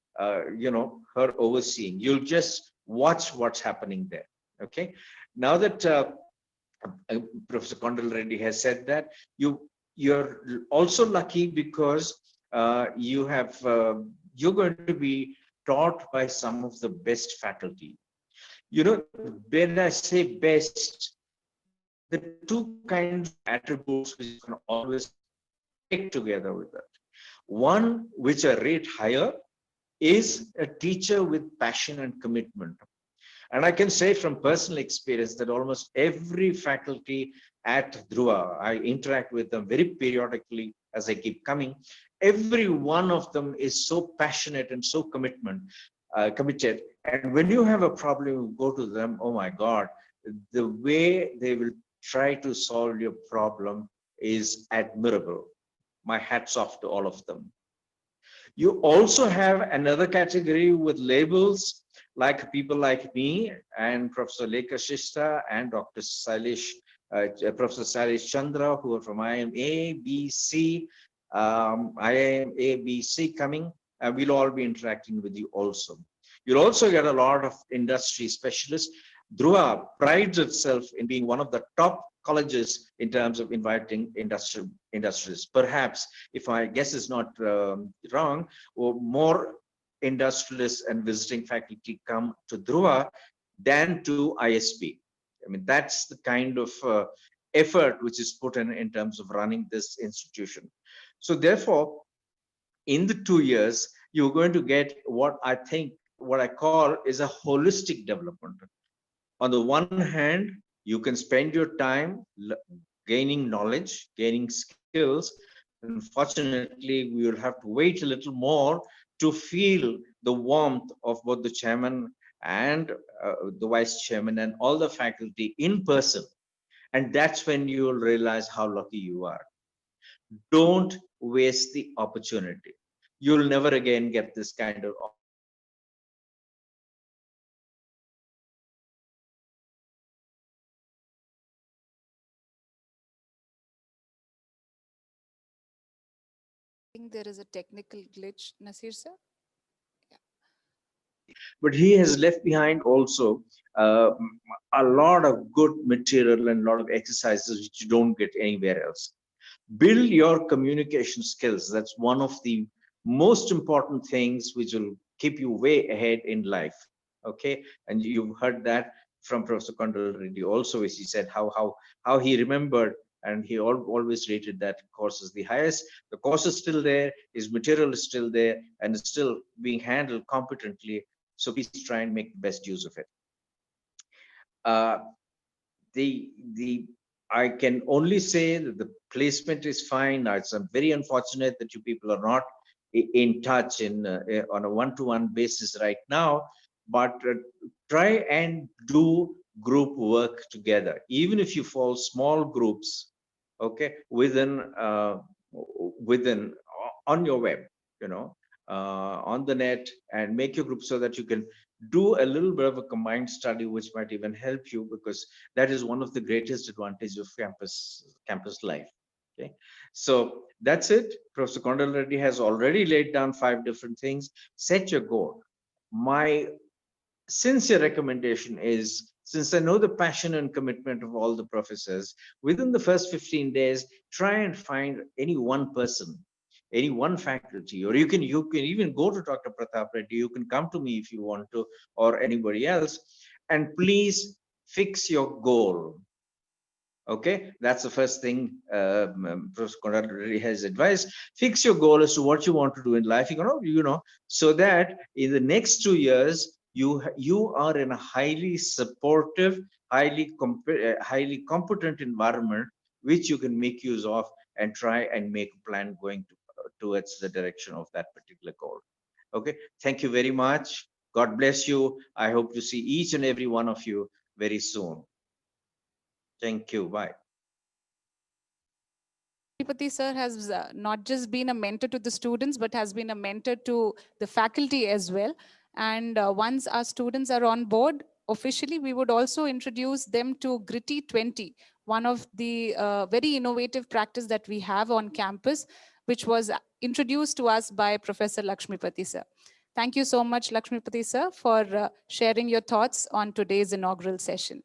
you know, her overseeing. You'll just watch what's happening there, okay? Now that Professor Kondal Reddy has said that, you're also lucky because you have you're going to be taught by some of the best faculty. You know, when I say best, the two kinds of attributes which you can always take together with that. One, which I rate higher, is a teacher with passion and commitment. And I can say from personal experience that almost every faculty at Dhruva, I interact with them very periodically as I keep coming. Every one of them is so passionate and so committed. And when you have a problem, you go to them, oh my God, the way they will try to solve your problem is admirable. My hats off to all of them. You also have another category with labels, like people like me and Professor Lekha Shista and Dr. Sailesh Professor Sarish Chandra, who are from IMABC, IMABC coming. We'll all be interacting with you also. You'll also get a lot of industry specialists. Dhruva prides itself in being one of the top colleges in terms of inviting industries. Perhaps, if my guess is not wrong, or more industrialists and visiting faculty come to Dhruva than to ISP. I mean, that's the kind of effort which is put in terms of running this institution. So therefore, in the 2 years, you're going to get what I call is a holistic development. On the one hand, you can spend your time gaining knowledge, gaining skills. Unfortunately, we will have to wait a little more to feel the warmth of both the chairman and the vice chairman and all the faculty in person. And that's when you will realize how lucky you are. Don't waste the opportunity. You'll never again get this kind of I think there is a technical glitch, Nasir sir. but he has left behind also a lot of good material and a lot of exercises which you don't get anywhere else. Build your communication skills. That's one of the most important things which will keep you way ahead in life. Okay, and you've heard that from Professor Kondal Reddy also, as he said how he remembered, and he always rated that course as the highest. The course is still there, his material is still there, and it's still being handled competently. So please try and make the best use of it. I can only say that the placement is fine. Now, it's very unfortunate that you people are not in touch on a one-to-one basis right now, but try and do group work together, even if you fall small groups, okay, within on your web, on the net, and make your group so that you can do a little bit of a combined study, which might even help you, because that is one of the greatest advantages of campus life. Okay, so that's it. Professor Kondal Reddy has already laid down 5 different things. Set your goal. My sincere recommendation is, since I know the passion and commitment of all the professors, within the first 15 days, try and find any one person, any one faculty, or you can even go to Dr. Pratap Reddy. You can come to me if you want to, or anybody else, and please fix your goal. Okay, that's the first thing Professor Kondal Reddy has advised. Fix your goal as to what you want to do in life, so that in the next 2 years, you are in a highly supportive, highly competent environment, which you can make use of and try and make a plan going towards the direction of that particular goal. Okay, thank you very much. God bless you. I hope to see each and every one of you very soon. Thank you. Bye. Lakshmipati sir has not just been a mentor to the students, but has been a mentor to the faculty as well. And once our students are on board officially, we would also introduce them to Gritty 20, one of the very innovative practice that we have on campus, which was introduced to us by Professor Lakshmipati sir. Thank you so much, Lakshmipati sir, for sharing your thoughts on today's inaugural session.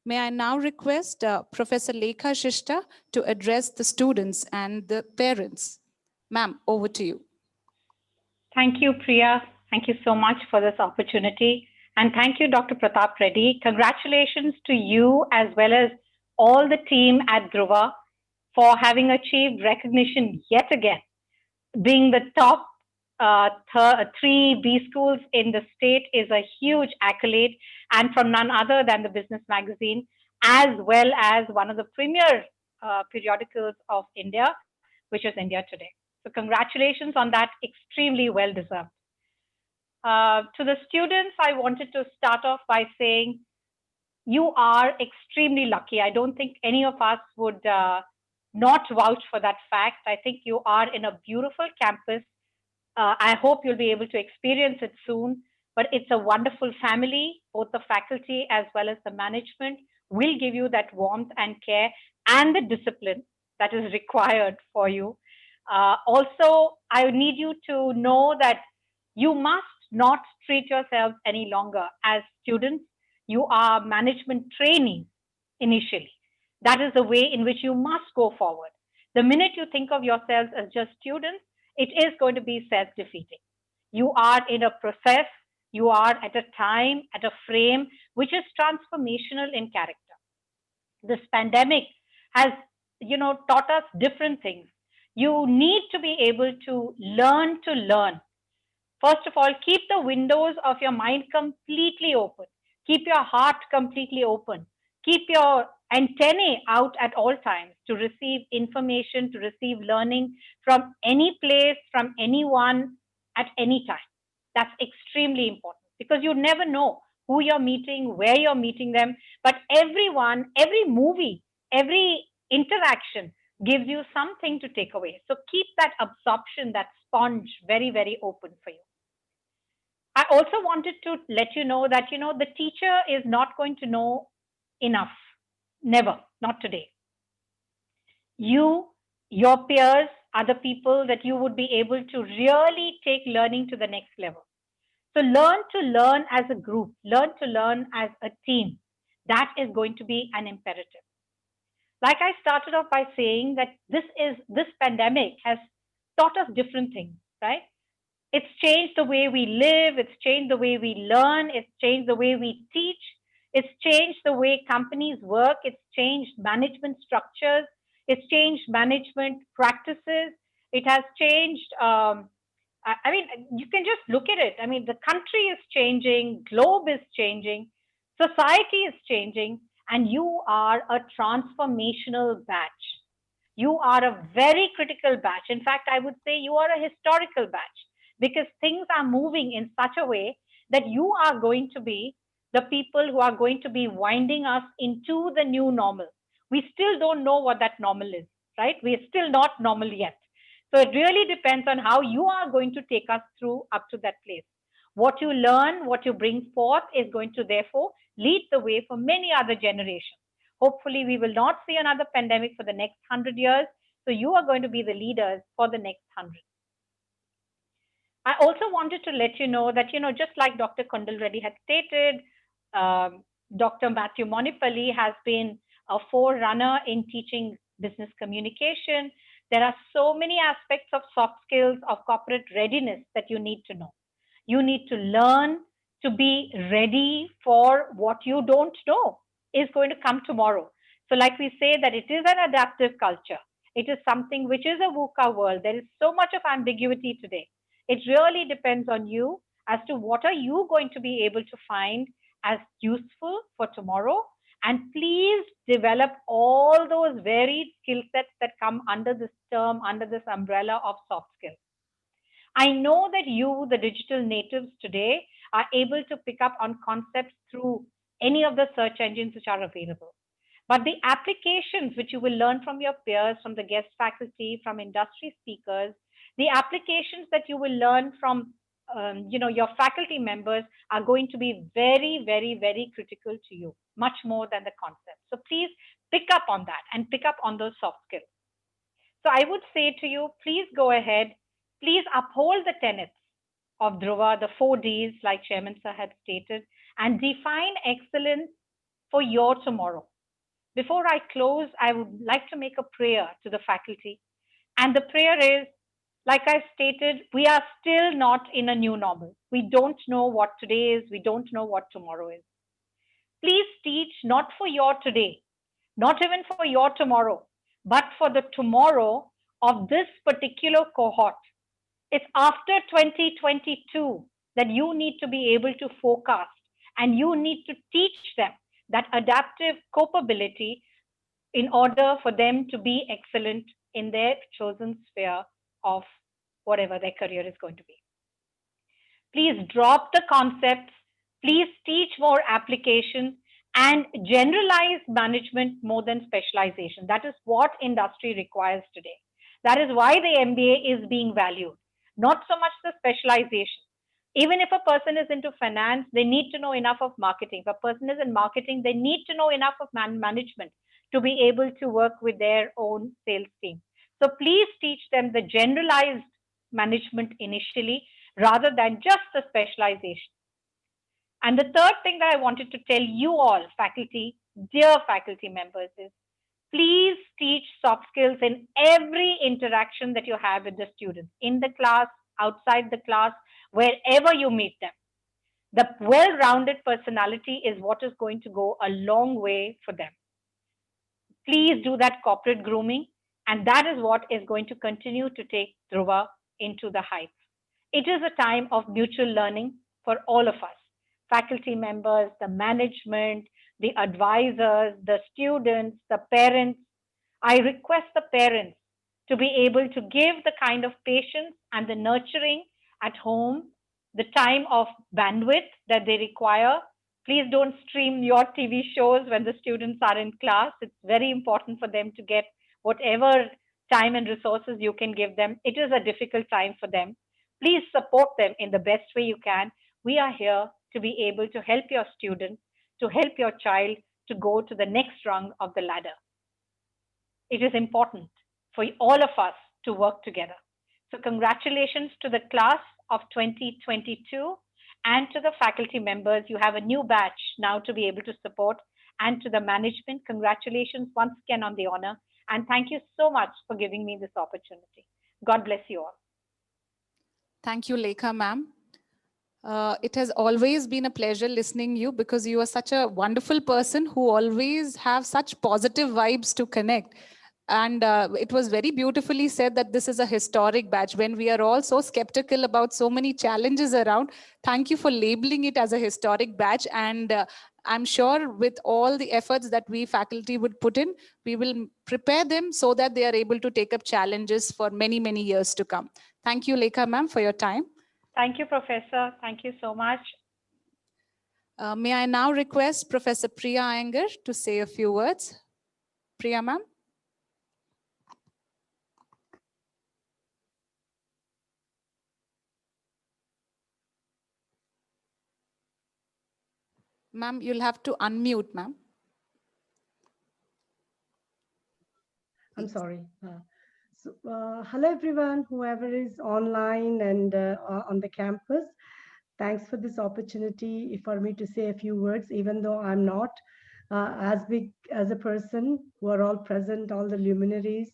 May I now request Professor Lekha Shishta to address the students and the parents. Ma'am, over to you. Thank you, Priya. Thank you so much for this opportunity. And thank you, Dr. Pratap Reddy. Congratulations to you as well as all the team at Dhruva for having achieved recognition yet again, being the top 3 B schools in the state is a huge accolade, and from none other than the Business Magazine, as well as one of the premier periodicals of India, which is India Today. So congratulations on that, extremely well deserved. To the students, I wanted to start off by saying you are extremely lucky. I don't think any of us would not vouch for that fact. I think you are in a beautiful campus. I hope you'll be able to experience it soon, but it's a wonderful family, both the faculty as well as the management, will give you that warmth and care and the discipline that is required for you. Also, I need you to know that you must not treat yourselves any longer as students. You are management trainees initially. That is the way in which you must go forward. The minute you think of yourselves as just students, it is going to be self defeating. You are in a process, you are at a time, at a frame which is transformational in character. This pandemic has, taught us different things. You need to be able to learn. First of all, keep the windows of your mind completely open. Keep your heart completely open. Keep your antennae out at all times to receive information, to receive learning from any place, from anyone, at any time. That's extremely important because you never know who you're meeting, where you're meeting them. But everyone, every movie, every interaction gives you something to take away. So keep that absorption, that sponge very, very open for you. I also wanted to let you know that, the teacher is not going to know enough. Never, not today. You, your peers, are the people that you would be able to really take learning to the next level. So learn to learn as a group, learn to learn as a team. That is going to be an imperative. Like I started off by saying that this pandemic has taught us different things, right? It's changed the way we live, it's changed the way we learn, it's changed the way we teach, it's changed the way companies work, it's changed management structures, it's changed management practices, it has changed. I mean, you can just look at it. I mean, the country is changing, globe is changing, society is changing, and you are a transformational batch. You are a very critical batch. In fact, I would say you are a historical batch because things are moving in such a way that you are going to be the people who are going to be winding us into the new normal. We still don't know what that normal is, right? We are still not normal yet. So it really depends on how you are going to take us through up to that place. What you learn, what you bring forth is going to therefore lead the way for many other generations. Hopefully, we will not see another pandemic for the next 100 years. So you are going to be the leaders for the next 100. I also wanted to let you know that, just like Dr. Kundal Reddy had stated, Dr. Matthew Monipalli has been a forerunner in teaching business communication. There are so many aspects of soft skills, of corporate readiness that you need to know. You need to learn to be ready for what you don't know is going to come tomorrow. So like we say that it is an adaptive culture. It is something which is a VUCA world. There is so much of ambiguity today. It really depends on you as to what are you going to be able to find as useful for tomorrow. And please develop all those varied skill sets that come under this term, under this umbrella of soft skills. I know that you, the digital natives today, are able to pick up on concepts through any of the search engines which are available. But the applications which you will learn from your peers, from the guest faculty, from industry speakers, the applications that you will learn from your faculty members are going to be very, very, very critical to you, much more than the concept. So please pick up on that and pick up on those soft skills. So I would say to you, please go ahead, please uphold the tenets of Dhruva, the 4Ds, like Chairman Sir had stated, and define excellence for your tomorrow. Before I close, I would like to make a prayer to the faculty. And the prayer is, like I stated, we are still not in a new normal. We don't know what today is. We don't know what tomorrow is. Please teach not for your today, not even for your tomorrow, but for the tomorrow of this particular cohort. It's after 2022 that you need to be able to forecast and you need to teach them that adaptive capability in order for them to be excellent in their chosen sphere of whatever their career is going to be. Please drop the concepts, please teach more application and generalize management more than specialization. That is what industry requires today. That is why the MBA is being valued, not so much the specialization. Even if a person is into finance, they need to know enough of marketing. If a person is in marketing, they need to know enough of management to be able to work with their own sales team. So please teach them the generalized management initially rather than just the specialization. And the third thing that I wanted to tell you all, faculty, dear faculty members, is please teach soft skills in every interaction that you have with the students, in the class, outside the class, wherever you meet them. The well rounded personality is what is going to go a long way for them. Please do that corporate grooming, and that is what is going to continue to take Dhruva into the heights. It is a time of mutual learning for all of us, faculty members, the management, the advisors, the students, the parents. I request the parents to be able to give the kind of patience and the nurturing at home, the time of bandwidth that they require. Please don't stream your TV shows when the students are in class. It's very important for them to get whatever time and resources you can give them. It is a difficult time for them. Please support them in the best way you can. We are here to be able to help your student, to help your child to go to the next rung of the ladder. It is important for all of us to work together. So congratulations to the class of 2022 and to the faculty members. You have a new batch now to be able to support, and to the management, congratulations once again on the honor. And thank you so much for giving me this opportunity. God bless you all. Thank you, Lekha ma'am. It has always been a pleasure listening to you because you are such a wonderful person who always have such positive vibes to connect. And it was very beautifully said that this is a historic batch when we are all so skeptical about so many challenges around. Thank you for labeling it as a historic batch. And I'm sure with all the efforts that we faculty would put in, we will prepare them so that they are able to take up challenges for many, many years to come. Thank you, Lekha ma'am, for your time. Thank you, Professor. Thank you so much. May I now request Professor Priya Iyengar to say a few words. Priya ma'am. Ma'am, you'll have to unmute, ma'am. I'm sorry. Hello, everyone, whoever is online and on the campus. Thanks for this opportunity for me to say a few words, even though I'm not as big as a person who are all present, all the luminaries,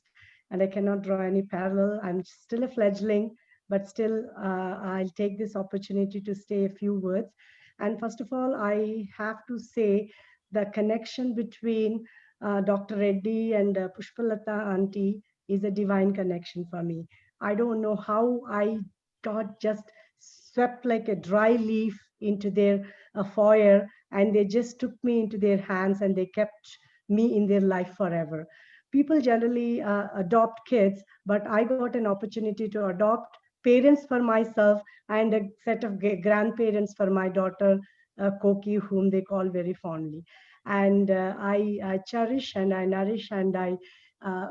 and I cannot draw any parallel. I'm still a fledgling, but still I'll take this opportunity to say a few words. And first of all, I have to say the connection between Dr. Reddy and Pushpalata auntie is a divine connection for me. I don't know how I got just swept like a dry leaf into their foyer, and they just took me into their hands and they kept me in their life forever. People generally adopt kids, but I got an opportunity to adopt parents for myself and a set of grandparents for my daughter, Koki, whom they call very fondly. And I cherish and I nourish and I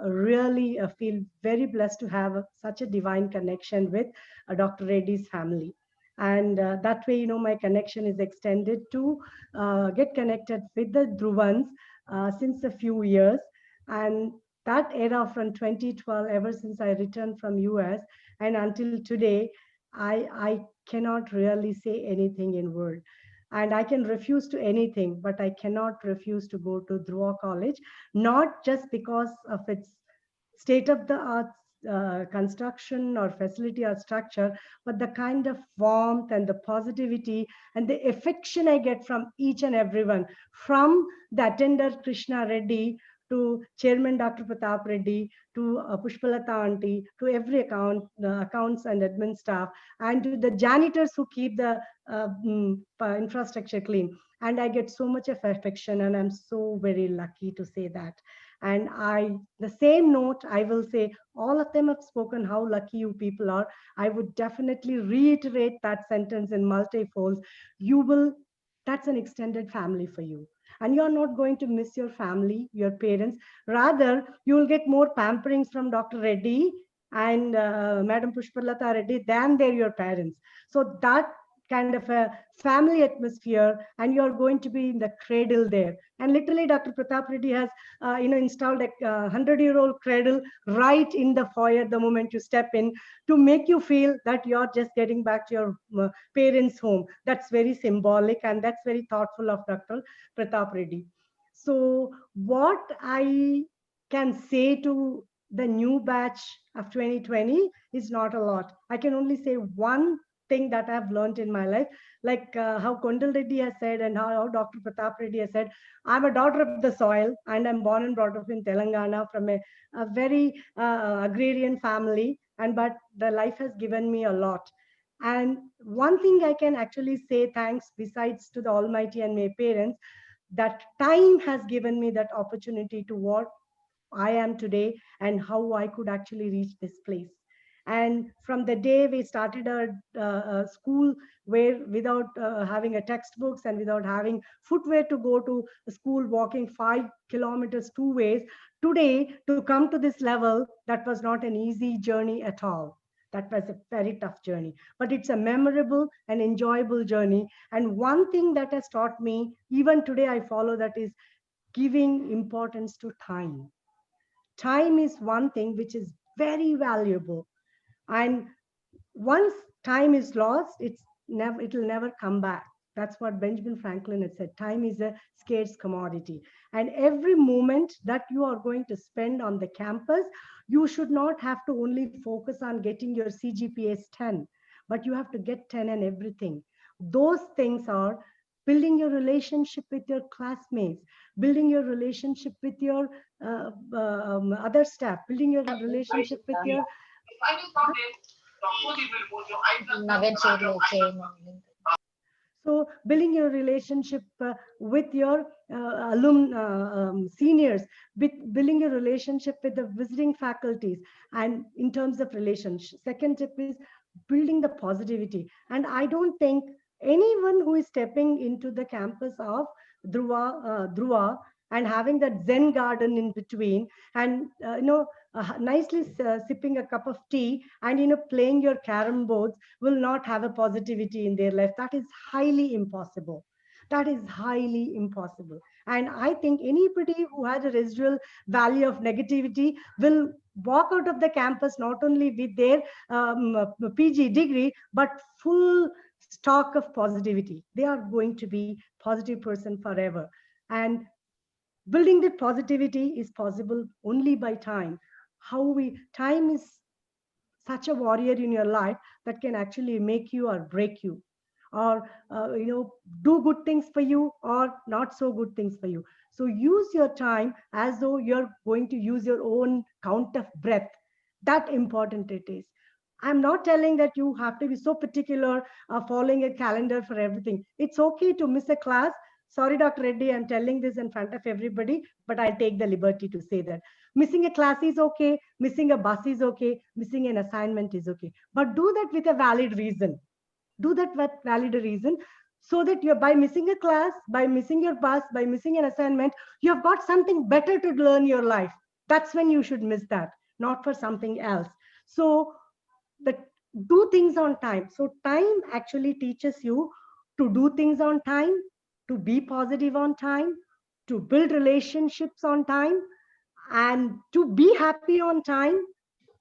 really feel very blessed to have such a divine connection with Dr. Reddy's family. And that way, my connection is extended to get connected with the Dhruvans since a few years. And that era from 2012, ever since I returned from US and until today, I cannot really say anything in word. And I can refuse to anything, but I cannot refuse to go to Dhruva College, not just because of its state-of-the-art construction or facility or structure, but the kind of warmth and the positivity and the affection I get from each and everyone, from the attender Krishna Reddy to Chairman Dr. Pratap Reddy, to Pushpalata auntie, to every accounts and admin staff, and to the janitors who keep the infrastructure clean. And I get so much of affection, and I'm so very lucky to say that. And the same note, I will say, all of them have spoken how lucky you people are. I would definitely reiterate that sentence in multifolds. That's an extended family for you. And you're not going to miss your family, your parents. Rather, you will get more pamperings from Dr. Reddy and Madam Pushpalata Reddy than they're your parents. So that kind of a family atmosphere, and you're going to be in the cradle there. And literally, Dr. Pratap Reddy has, installed a 100-year-old cradle right in the foyer the moment you step in, to make you feel that you're just getting back to your parents' home. That's very symbolic, and that's very thoughtful of Dr. Pratap Reddy. So what I can say to the new batch of 2020 is not a lot. I can only say one thing that I've learned in my life, like how Kondal Reddy has said and how Dr. Pratap Reddy has said. I'm a daughter of the soil, and I'm born and brought up in Telangana from a very agrarian family, but the life has given me a lot. And one thing I can actually say thanks, besides to the Almighty and my parents, that time has given me that opportunity to what I am today and how I could actually reach this place. And from the day we started our school, where without having a textbooks and without having footwear to go to school, walking 5 kilometers 2 ways, today to come to this level, that was not an easy journey at all. That was a very tough journey, but it's a memorable and enjoyable journey. And one thing that has taught me, even today I follow, that is giving importance to time. Time is one thing which is very valuable, and once time is lost, it'll never come back. That's what Benjamin Franklin had said. Time is a scarce commodity, and every moment that you are going to spend on the campus, you should not have to only focus on getting your CGPAs 10, but you have to get 10 and everything. Those things are building your relationship with your classmates, building your relationship with your other staff, building your relationship with your so building your relationship with your seniors, building your relationship with the visiting faculties, and in terms of relationship. Second tip is building the positivity. And I don't think anyone who is stepping into the campus of Dhruva and having that Zen garden in between, and nicely sipping a cup of tea, and playing your carom boards, will not have a positivity in their life. That is highly impossible. That is highly impossible. And I think anybody who has a residual value of negativity will walk out of the campus not only with their PG degree, but full stock of positivity. They are going to be positive person forever. And building that positivity is possible only by time. Time is such a warrior in your life that can actually make you or break you, or do good things for you or not so good things for you. So use your time as though you're going to use your own count of breath. That important it is. I'm not telling that you have to be so particular, following a calendar for everything. It's okay to miss a class. Sorry, Dr. Reddy, I'm telling this in front of everybody, but I'll take the liberty to say that. Missing a class is okay, missing a bus is okay, missing an assignment is okay. But do that with a valid reason. Do that with valid reason, so that you're, by missing a class, by missing your bus, by missing an assignment, you have got something better to learn your life. That's when you should miss that, not for something else. So do things on time. So time actually teaches you to do things on time, to be positive on time, to build relationships on time, and to be happy on time,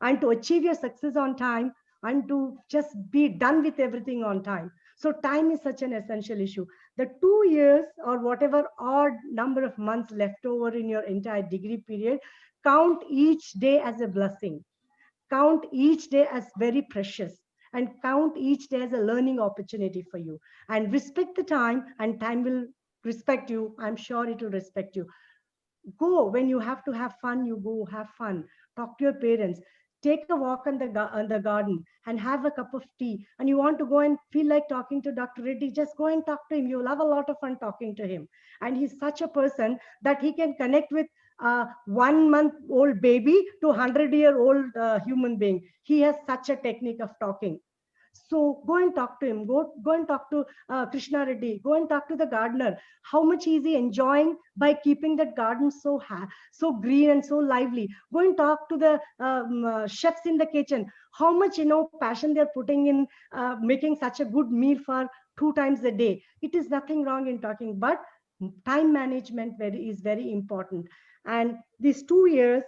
and to achieve your success on time, and to just be done with everything on time. So time is such an essential issue. The 2 years or whatever odd number of months left over in your entire degree period, count each day as a blessing. Count each day as very precious, and count each day as a learning opportunity for you. And respect the time, and time will respect you. I'm sure it will respect you. Go when you have to have fun, you go have fun. Talk to your parents. Take a walk on the garden and have a cup of tea. And you want to go and feel like talking to Dr. Reddy, just go and talk to him. You'll have a lot of fun talking to him. And he's such a person that he can connect with a 1-month-old baby to 100-year-old human being. He has such a technique of talking. So go and talk to him. Go and talk to Krishna Reddy. Go and talk to the gardener. How much is he enjoying by keeping that garden so green and so lively? Go and talk to the chefs in the kitchen. How much passion they're putting in making such a good meal for 2 times a day. It is nothing wrong in talking, but time management is very important. And these 2 years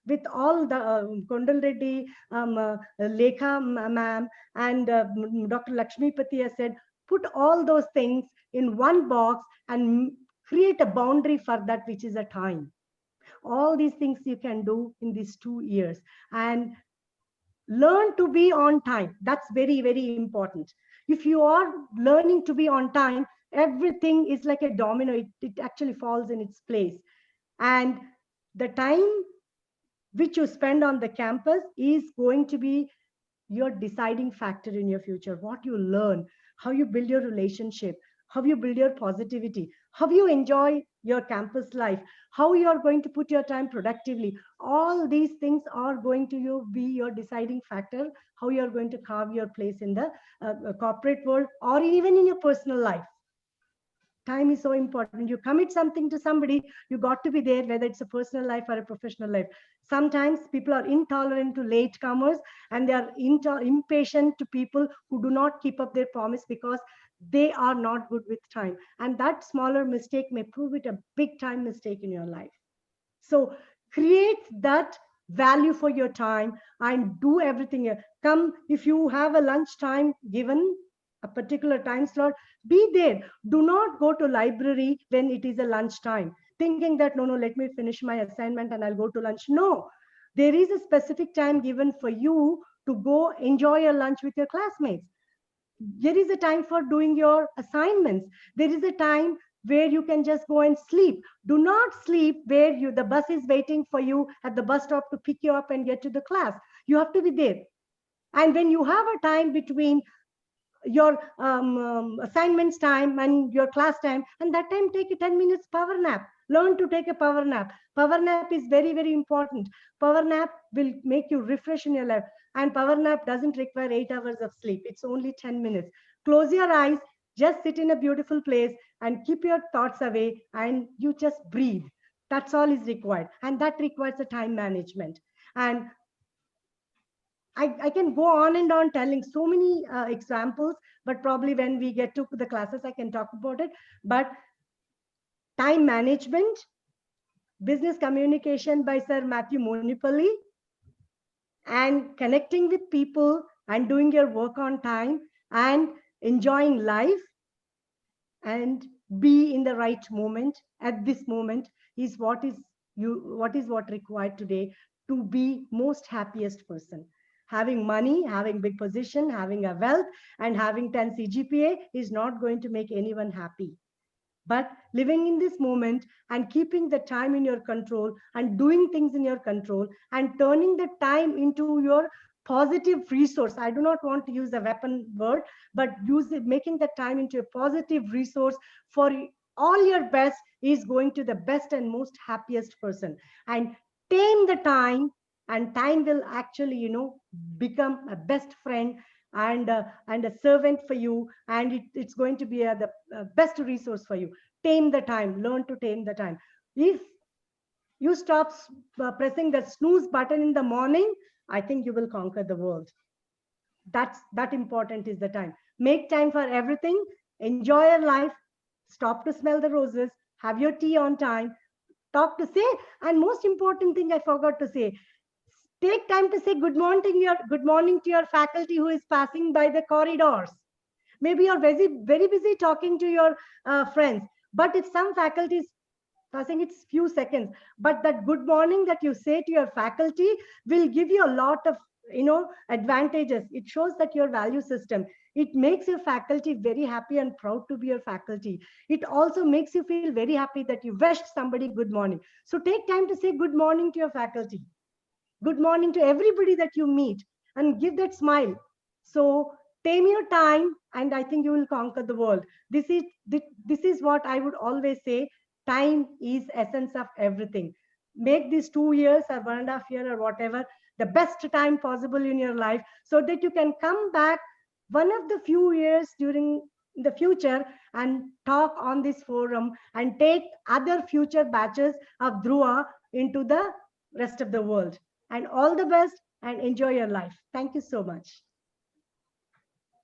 with all the Kondal Reddy, Lekha ma'am, and Dr. Lakshmipati has said, put all those things in one box and create a boundary for that, which is a time. All these things you can do in these 2 years. And learn to be on time. That's very, very important. If you are learning to be on time, everything is like a domino. It actually falls in its place. And the time which you spend on the campus is going to be your deciding factor in your future. What you learn, how you build your relationship, how you build your positivity, how you enjoy your campus life, how you are going to put your time productively. All these things are going to be your deciding factor, how you are going to carve your place in the corporate world or even in your personal life. Time is so important. You commit something to somebody, you got to be there, whether it's a personal life or a professional life. Sometimes people are intolerant to latecomers, and they are impatient to people who do not keep up their promise because they are not good with time. And that smaller mistake may prove it a big time mistake in your life. So create that value for your time and do everything. Come, if you have a lunch time given, a particular time slot, be there. Do not go to library when it is a lunch time, thinking that, no, let me finish my assignment and I'll go to lunch. No, there is a specific time given for you to go enjoy your lunch with your classmates. There is a time for doing your assignments. There is a time where you can just go and sleep. Do not sleep where the bus is waiting for you at the bus stop to pick you up and get to the class. You have to be there. And when you have a time between your assignments time and your class time, and that time take a 10 minutes power nap. Learn to take a power nap. Power nap is very, very important. Power nap will make you refresh in your life. And power nap doesn't require 8 hours of sleep. It's only 10 minutes. Close your eyes, just sit in a beautiful place and keep your thoughts away, and you just breathe. That's all is required. And that requires a time management. And I can go on and on telling so many examples, but probably when we get to the classes, I can talk about it. But time management, business communication by Sir Matthew Monipalli, and connecting with people and doing your work on time and enjoying life and be in the right moment at this moment is what required today to be most happiest person. Having money, having big position, having a wealth, and having 10 CGPA is not going to make anyone happy. But living in this moment and keeping the time in your control and doing things in your control and turning the time into your positive resource. I do not want to use a weapon word, but making the time into a positive resource for all your best is going to the best and most happiest person. And tame the time, and time will actually, become a best friend and a servant for you, and it's going to be the best resource for you. Tame the time. Learn to tame the time. If you stop pressing the snooze button in the morning, I think you will conquer the world. That important is the time. Make time for everything. Enjoy your life. Stop to smell the roses. Have your tea on time. Talk to say, and most important thing I forgot to say, take time to say good morning to your faculty who is passing by the corridors. Maybe you're very busy talking to your friends, but if some faculty is passing, it's few seconds, but that good morning that you say to your faculty will give you a lot of advantages. It shows that your value system. It makes your faculty very happy and proud to be your faculty. It also makes you feel very happy that you wished somebody good morning. So take time to say good morning to your faculty. Good morning to everybody that you meet, and give that smile. So tame your time, and I think you will conquer the world. This is what I would always say. Time is essence of everything. Make these 2 years or 1.5 years or whatever the best time possible in your life, so that you can come back one of the few years during the future and talk on this forum and take other future batches of Dhruva into the rest of the world. And all the best and enjoy your life. Thank you so much.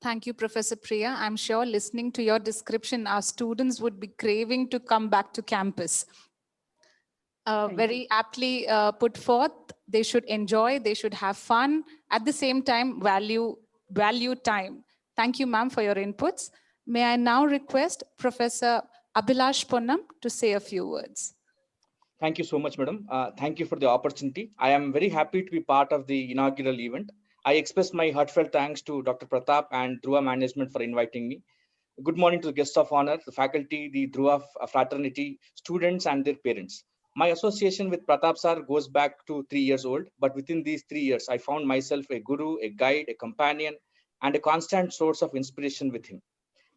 Thank you, Professor Priya. I'm sure listening to your description, our students would be craving to come back to campus. Very aptly put forth, they should enjoy, they should have fun, at the same time, value time. Thank you, ma'am, for your inputs. May I now request Professor Abhilash Ponnam to say a few words. Thank you so much, madam. Thank you for the opportunity. I am very happy to be part of the inaugural event. I express my heartfelt thanks to Dr. Pratap and Dhruva management for inviting me. Good morning to the guests of honor, the faculty, the Dhruva fraternity, students and their parents. My association with Pratap sir goes back to 3 years old, but within these 3 years, I found myself a guru, a guide, a companion, and a constant source of inspiration with him.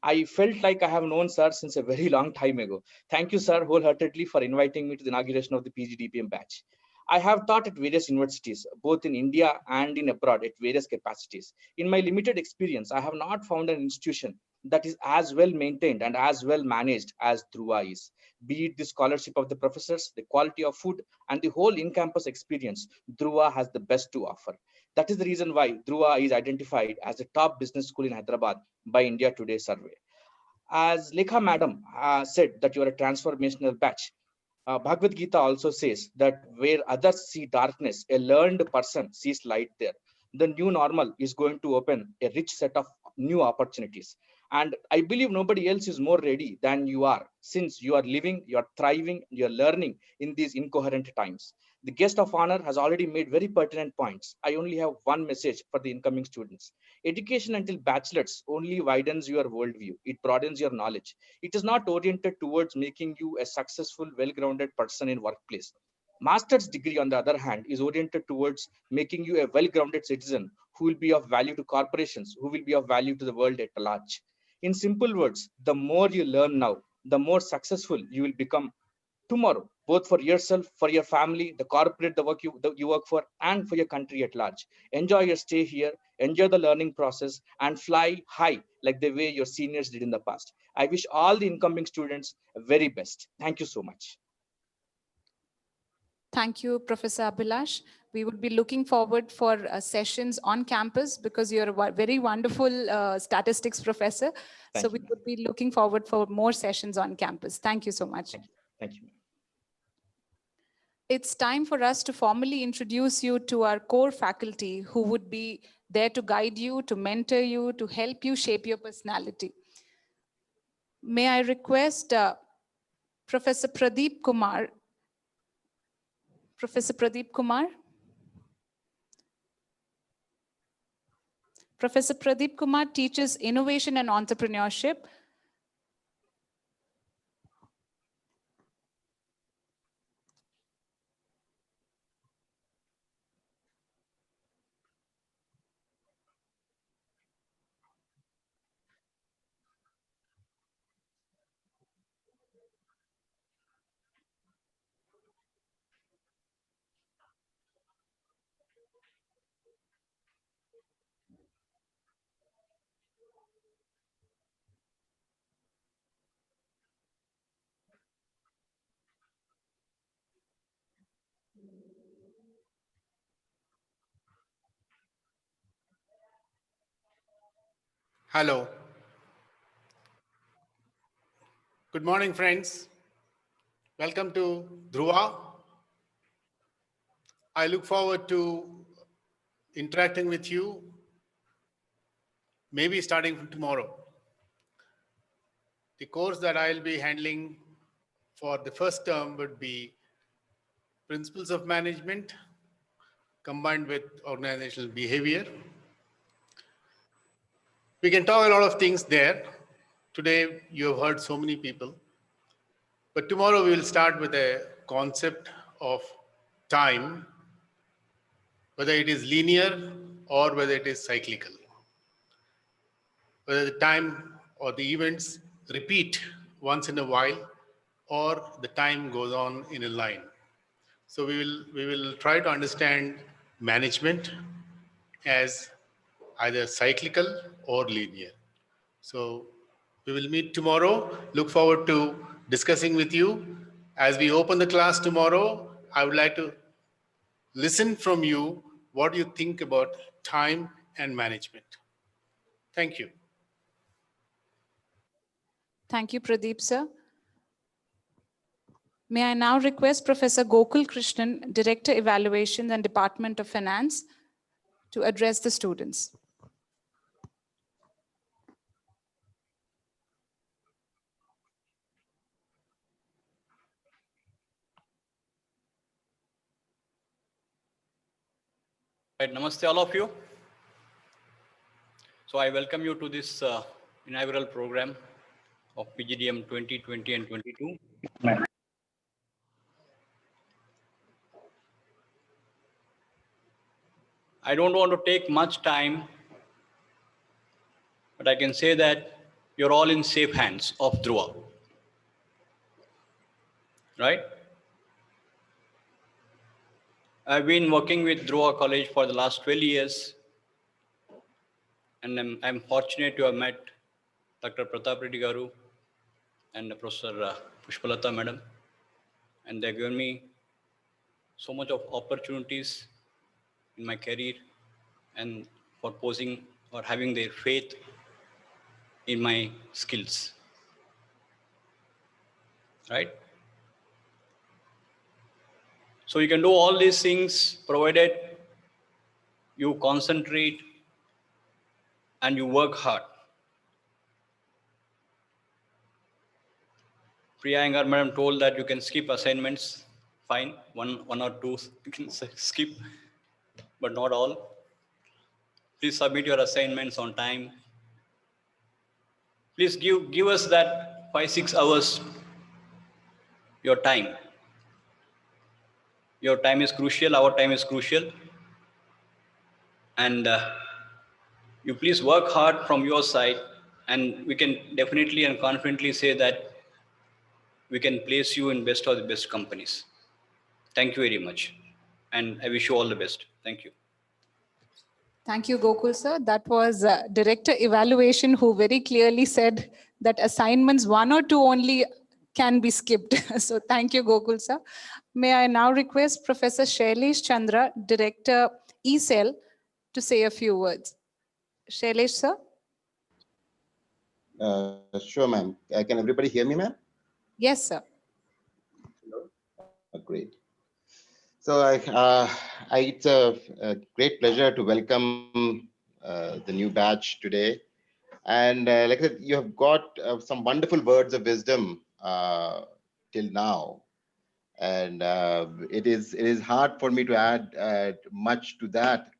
I felt like I have known sir since a very long time ago. Thank you, sir, wholeheartedly for inviting me to the inauguration of the PGDPM batch. I have taught at various universities, both in India and in abroad at various capacities. In my limited experience, I have not found an institution that is as well maintained and as well managed as Dhruva is. Be it the scholarship of the professors, the quality of food, and the whole in-campus experience, Dhruva has the best to offer. That is the reason why Dhruva is identified as the top business school in Hyderabad by India Today survey. As Lekha madam said that you are a transformational batch, Bhagavad Gita also says that where others see darkness, a learned person sees light there. The new normal is going to open a rich set of new opportunities. And I believe nobody else is more ready than you are, since you are living, you are thriving, you are learning in these incoherent times. The guest of honor has already made very pertinent points. I only have one message for the incoming students. Education until bachelor's only widens your worldview. It broadens your knowledge. It is not oriented towards making you a successful, well-grounded person in workplace. Master's degree, on the other hand, is oriented towards making you a well-grounded citizen who will be of value to corporations, who will be of value to the world at large. In simple words, the more you learn now, the more successful you will become tomorrow, both for yourself, for your family, the corporate, the work you work for, and for your country at large. Enjoy your stay here, enjoy the learning process, and fly high like the way your seniors did in the past. I wish all the incoming students the very best. Thank you so much. Thank you, Professor Abhilash. We would be looking forward for sessions on campus because you're a very wonderful statistics professor. So we would be looking forward for more sessions on campus. Thank you so much. Thank you. It's time for us to formally introduce you to our core faculty who would be there to guide you, to mentor you, to help you shape your personality. May I request Professor Pradeep Kumar. Professor Pradeep Kumar. Professor Pradeep Kumar teaches innovation and entrepreneurship. Hello. Good morning, friends. Welcome to Dhruva. I look forward to interacting with you, maybe starting from tomorrow. The course that I'll be handling for the first term would be Principles of Management combined with Organizational Behavior. We can talk a lot of things there. Today, you have heard so many people. But tomorrow, we will start with a concept of time, whether it is linear or whether it is cyclical. Whether the time or the events repeat once in a while or the time goes on in a line. So we will try to understand management as either cyclical or linear. So we will meet tomorrow. Look forward to discussing with you. As we open the class tomorrow, I would like to listen from you what you think about time and management. Thank you. Thank you, Pradeep sir. May I now request Professor Gokul Krishnan, Director Evaluations and Department of Finance, to address the students. Right, namaste all of you. So I welcome you to this inaugural program of PGDM 2020 and 22. I don't want to take much time, but I can say that you're all in safe hands of Dhruva, right? I've been working with Dhruva College for the last 12 years, and I'm fortunate to have met Dr. Pratap Reddy Garu and Professor Pushpalata Madam, and they've given me so much of opportunities in my career and for posing or having their faith in my skills, right? So you can do all these things provided you concentrate and you work hard. Priya Iyengar Madam told that you can skip assignments, fine, one or two you can skip, but not all. Please submit your assignments on time. Please give us that 5-6 hours, your time. Your time is crucial, our time is crucial. And you please work hard from your side, and we can definitely and confidently say that we can place you in best of the best companies. Thank you very much. And I wish you all the best. Thank you. Thank you, Gokul sir. That was Director Evaluation who very clearly said that assignments 1 or 2 only can be skipped. So thank you, Gokul sir. May I now request Professor Shailesh Chandra, Director ECell, to say a few words. Shailesh sir. Sure, ma'am. Can everybody hear me, ma'am? Yes, sir. Great. So it's a great pleasure to welcome the new batch today. And like I said, you have got some wonderful words of wisdom till now. And it is hard for me to add much to that.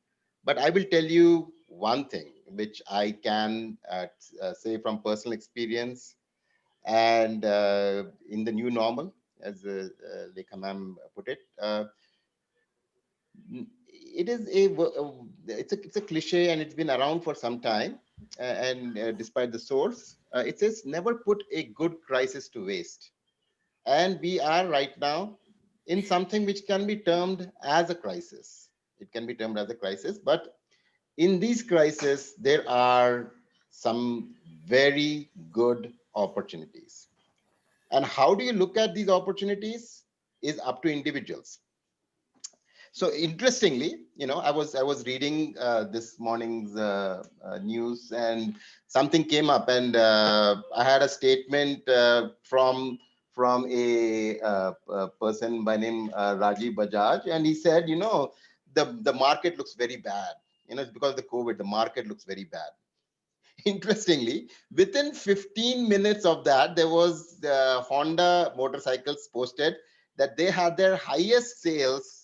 But I will tell you one thing, which I can say from personal experience and in the new normal, as Lekha ma'am put it. It is it's a cliche, and it's been around for some time. And despite the source, it says never put a good crisis to waste. And we are right now in something which can be termed as a crisis. It can be termed as a crisis, but in these crises, there are some very good opportunities. And how do you look at these opportunities is up to individuals. So interestingly, I was reading this morning's news, and something came up, and I had a statement from a person by name Rajiv Bajaj, and he said, the market looks very bad. It's because of the COVID, the market looks very bad. Interestingly, within 15 minutes of that, there was Honda motorcycles posted that they had their highest sales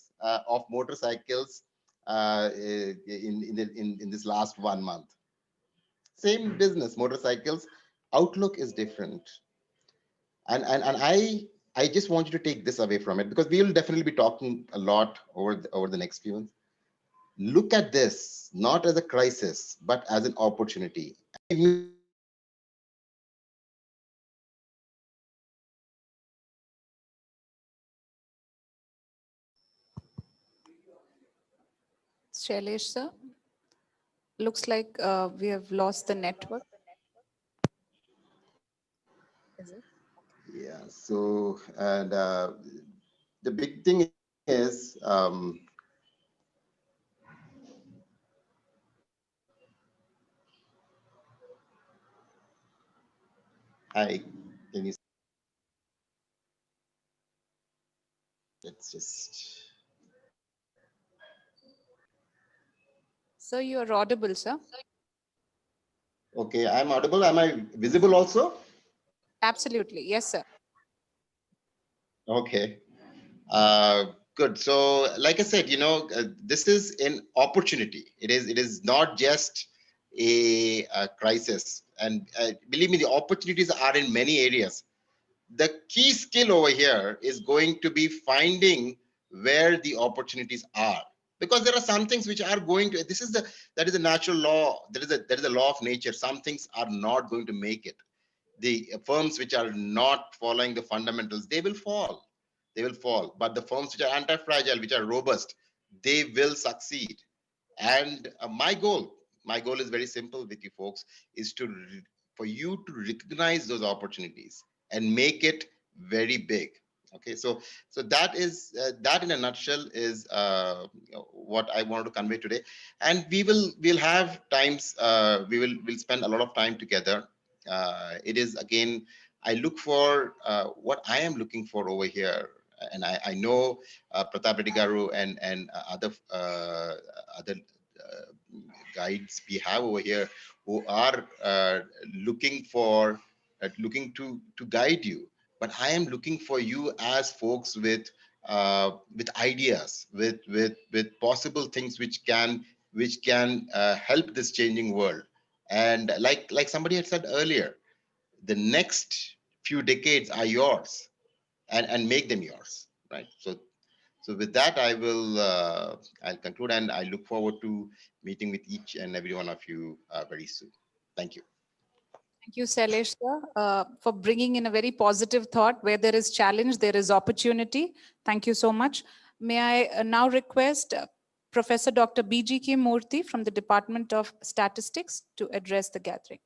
of motorcycles in this last 1 month. Same business, motorcycles. Outlook is different, and I just want you to take this away from it, because we will definitely be talking a lot over the next few months. Look at this not as a crisis, but as an opportunity. Shailesh sir. Looks like we have lost the network. Is it? Yeah. So, and the big thing is, hi, can you, let's just, So you are audible, sir. okay, I'm audible. Am I visible also? Absolutely. Yes, sir. Okay. Good. So, like I said, this is an opportunity. It is not just a crisis. And believe me, the opportunities are in many areas. The key skill over here is going to be finding where the opportunities are, because there are some things which are going to, that is a natural law. There is a law of nature. Some things are not going to make it. The firms which are not following the fundamentals, they will fall, but the firms which are anti-fragile, which are robust, they will succeed. And my goal is very simple with you folks, is for you to recognize those opportunities and make it very big. Okay, so that in a nutshell is what I wanted to convey today. And we'll have times, we'll spend a lot of time together. It is, again, I look for what I am looking for over here. And I know Pratap Reddy Garu and other guides we have over here who are looking to guide you. But I am looking for you as folks with ideas, with possible things which can help this changing world. And like somebody had said earlier, the next few decades are yours, and make them yours, right? So with that, I'll conclude, and I look forward to meeting with each and every one of you very soon. Thank you. Thank you, Sailesh, sir, for bringing in a very positive thought. Where there is challenge, there is opportunity. Thank you so much. May I now request Professor Dr. B.G.K. Murthy from the Department of Statistics to address the gathering.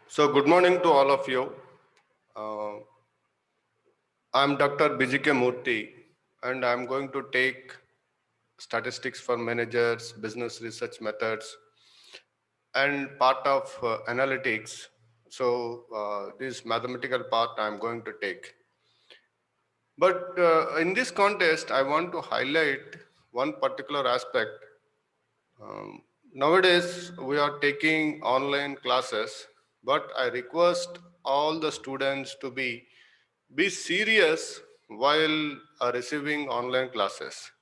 So good morning to all of you. I'm Dr. B.G.K. Murthy, and I'm going to take statistics for managers, business research methods, and part of analytics. So this mathematical part I'm going to take. But in this context, I want to highlight one particular aspect. Nowadays, we are taking online classes, but I request all the students to be serious while receiving online classes.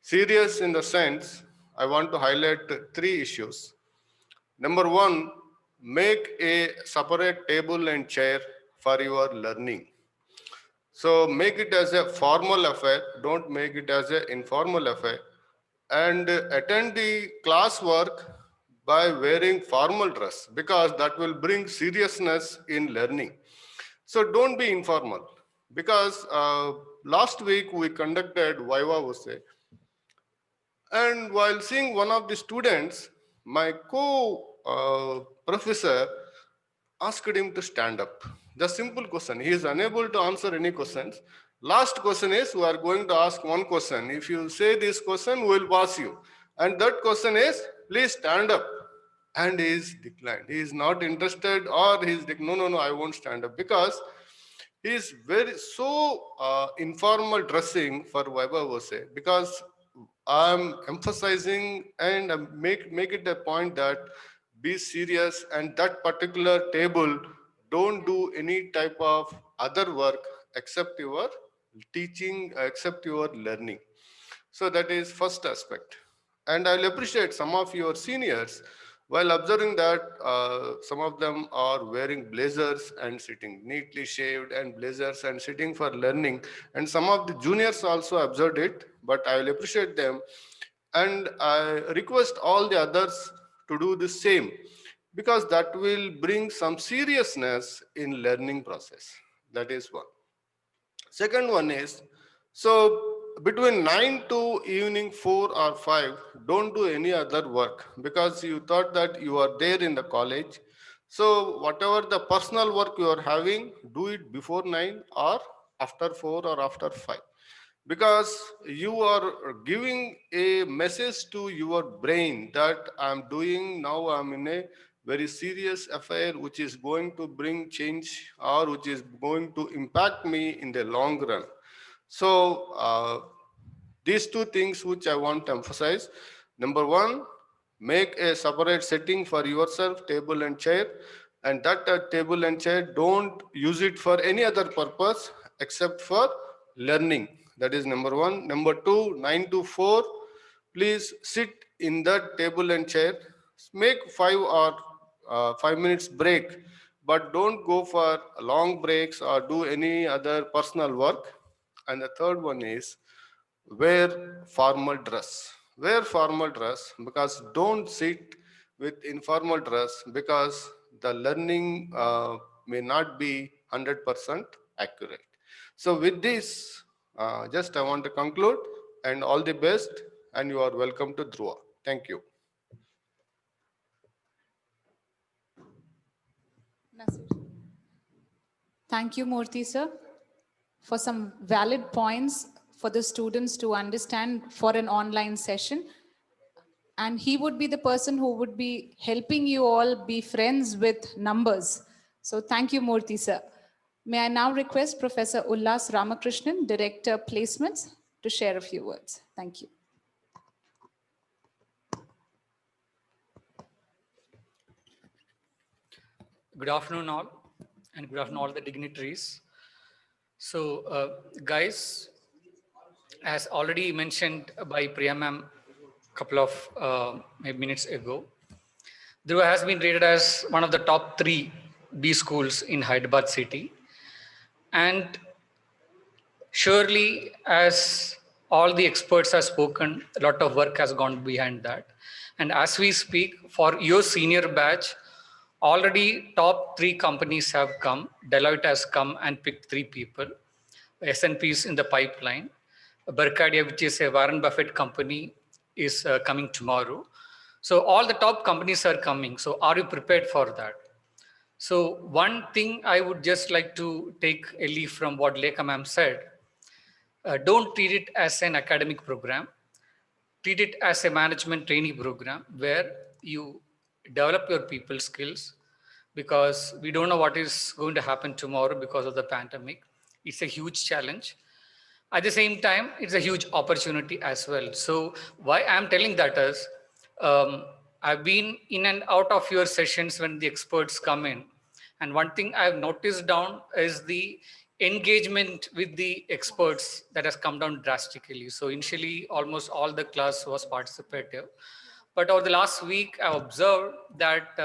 Serious in the sense, I want to highlight three issues. Number one, make a separate table and chair for your learning. So make it as a formal affair, don't make it as an informal affair. And attend the classwork by wearing formal dress, because that will bring seriousness in learning. So don't be informal, because last week we conducted Viva Vose, and while seeing one of the students, my co-professor asked him to stand up. The simple question, he is unable to answer any questions. Last question is, we are going to ask one question. If you say this question, we will pass you. And that question is, please stand up. And he is declined. He is not interested, or he is like, no, I won't stand up, because he is very informal dressing for Viva Vose, because I'm emphasizing and make it a point that be serious, and that particular table, don't do any type of other work except your teaching, except your learning. So that is first aspect. And I'll appreciate some of your seniors while observing that some of them are wearing blazers and sitting neatly shaved and blazers and sitting for learning. And some of the juniors also observed it, but I will appreciate them. And I request all the others to do the same, because that will bring some seriousness in learning process. That is one. Second one is, so between 9 to evening 4 or 5, don't do any other work, because you thought that you are there in the college. So whatever the personal work you are having, do it before 9 or after 4 or after 5, because you are giving a message to your brain that I'm doing now, I'm in a very serious affair which is going to bring change, or which is going to impact me in the long run. So these two things which I want to emphasize. Number one, make a separate setting for yourself, table and chair, and that table and chair, don't use it for any other purpose except for learning. That is number one. Number two, 9 to 4, please sit in that table and chair. Make 5 minutes break, but don't go for long breaks or do any other personal work. And the third one is, wear formal dress. Wear formal dress, because don't sit with informal dress, because the learning may not be 100% accurate. So with this, just I want to conclude, and all the best, and you are welcome to Dhruva. Thank you. Thank you, Murthy sir, for some valid points for the students to understand for an online session. And he would be the person who would be helping you all be friends with numbers. So thank you, Murthy sir. May I now request Professor Ullas Ramakrishnan, Director Placements, to share a few words. Thank you. Good afternoon all, and good afternoon all the dignitaries. So guys, as already mentioned by Priya ma'am a couple of minutes ago, Dhruva has been rated as one of the top 3 B schools in Hyderabad city. And surely, as all the experts have spoken, a lot of work has gone behind that. And as we speak, for your senior batch, already top 3 companies have come. Deloitte has come and picked 3 people. S&P is in the pipeline. Berkadia, which is a Warren Buffett company, is coming tomorrow. So all the top companies are coming. So are you prepared for that? So one thing I would just like to take a leaf from what Lekha ma'am said. Don't treat it as an academic program. Treat it as a management trainee program where you develop your people skills, because we don't know what is going to happen tomorrow because of the pandemic. It's a huge challenge. At the same time, it's a huge opportunity as well. So why I'm telling that is, I've been in and out of your sessions when the experts come in. And one thing I've noticed down is the engagement with the experts that has come down drastically. So initially, almost all the class was participative. But over the last week, I observed that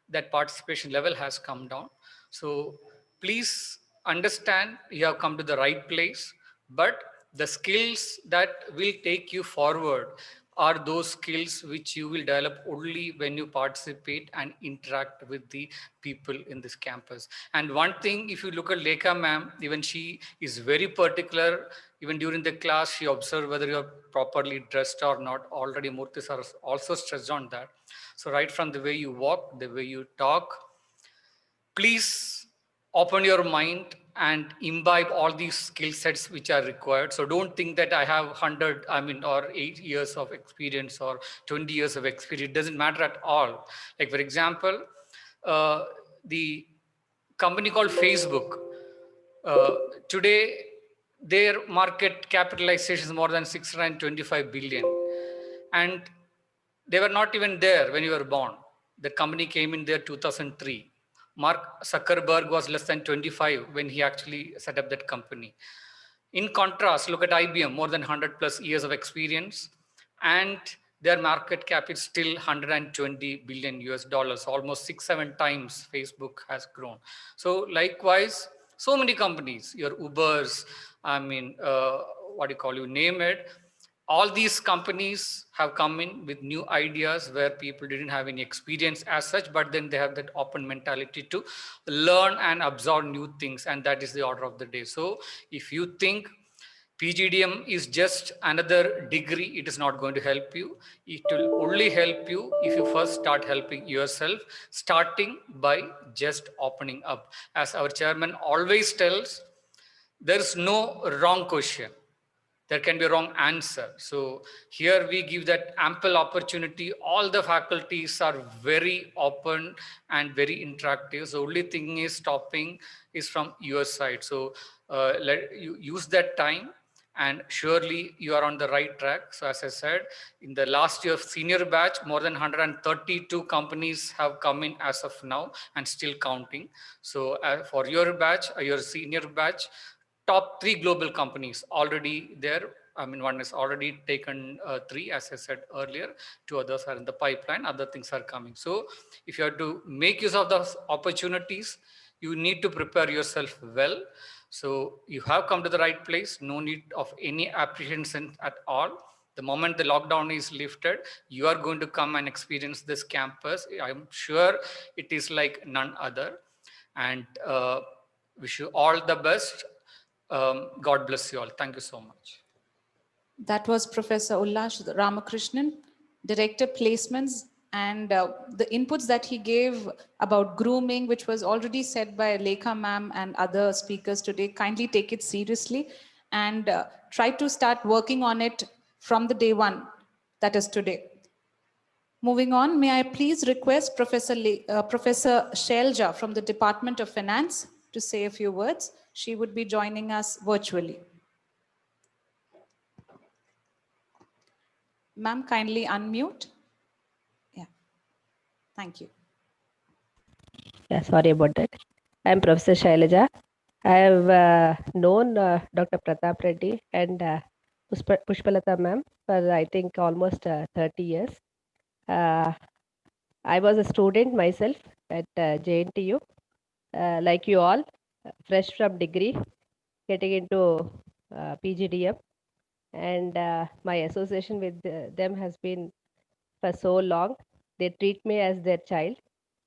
that participation level has come down. So please understand you have come to the right place, but the skills that will take you forward are those skills which you will develop only when you participate and interact with the people in this campus. And one thing, if you look at Lekha ma'am, even she is very particular. Even during the class, she observed whether you're properly dressed or not. Already Murthy sir also stressed on that. So right from the way you walk, the way you talk, please open your mind and imbibe all these skill sets which are required. So don't think that I have 100, or 8 years of experience or 20 years of experience. It doesn't matter at all. Like for example, the company called Facebook, today their market capitalization is more than 625 billion. And they were not even there when you were born. The company came in there 2003. Mark Zuckerberg was less than 25 when he actually set up that company. In contrast, look at IBM, more than 100 plus years of experience. And their market cap is still 120 billion US dollars, almost 6-7 times Facebook has grown. So likewise, so many companies, your Ubers, I mean, what do you call, you name it, all these companies have come in with new ideas where people didn't have any experience as such, but then they have that open mentality to learn and absorb new things, and that is the order of the day. So if you think PGDM is just another degree, it is not going to help you. It will only help you if you first start helping yourself, starting by just opening up. As our chairman always tells, there is no wrong question. There can be a wrong answer. So here we give that ample opportunity. All the faculties are very open and very interactive. So only thing is stopping is from your side. So let you use that time, and surely you are on the right track. So as I said, in the last year senior batch, more than 132 companies have come in as of now and still counting. So for your batch, your senior batch, top 3 global companies already there. I mean, one is already taken 3, as I said earlier. 2 others are in the pipeline. Other things are coming. So if you have to make use of those opportunities, you need to prepare yourself well. So you have come to the right place. No need of any apprehension at all. The moment the lockdown is lifted, you are going to come and experience this campus. I'm sure it is like none other. And wish you all the best. God bless you all. Thank you so much. That was Professor Ullash Ramakrishnan, Director Placements, and the inputs that he gave about grooming, which was already said by Lekha ma'am and other speakers today. Kindly take it seriously and try to start working on it from the day one, that is today. Moving on, may I please request Professor Shailja from the Department of Finance to say a few words. She would be joining us virtually. Ma'am, kindly unmute. Yeah, thank you. Yeah, sorry about that. I'm Professor Shailaja. I have known Dr. Pratap Reddy and Pushpalata ma'am for I think almost 30 years. I was a student myself at JNTU, like you all, fresh from degree, getting into PGDM, and my association with them has been for so long. They treat me as their child.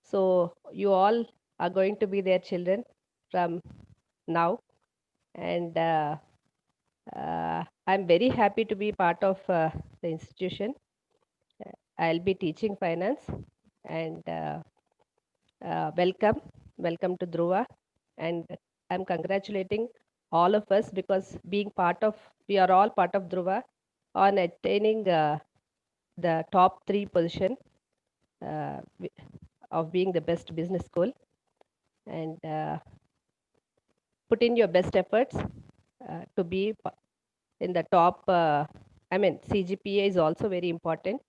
So you all are going to be their children from now, and I'm very happy to be part of the institution. I'll be teaching finance, and welcome to Dhruva, and I'm congratulating all of us because we are all part of Dhruva on attaining the top 3 position of being the best business school, and put in your best efforts to be in the top. CGPA is also very important,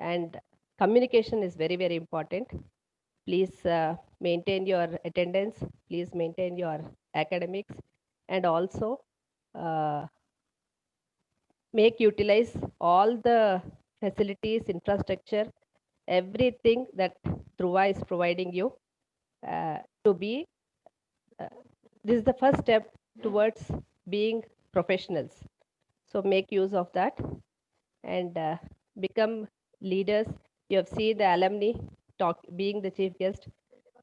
and communication is very, very important. Please maintain your attendance, please maintain your academics, and also utilize all the facilities, infrastructure, everything that Dhruva is providing you to be. This is the first step towards being professionals. So make use of that and become leaders. You have seen the alumni being the chief guest.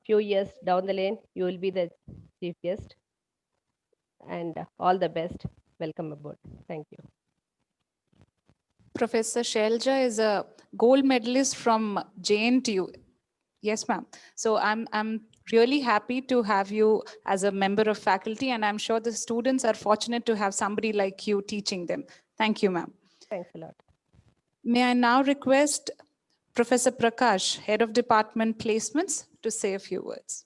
Few years down the lane, you will be the chief guest. And all the best. Welcome aboard. Thank you. Professor Shailja is a gold medalist from JNTU. Yes, ma'am. So I'm really happy to have you as a member of faculty, and I'm sure the students are fortunate to have somebody like you teaching them. Thank you, ma'am. Thanks a lot. May I now request Professor Prakash, Head of Department Placements, to say a few words.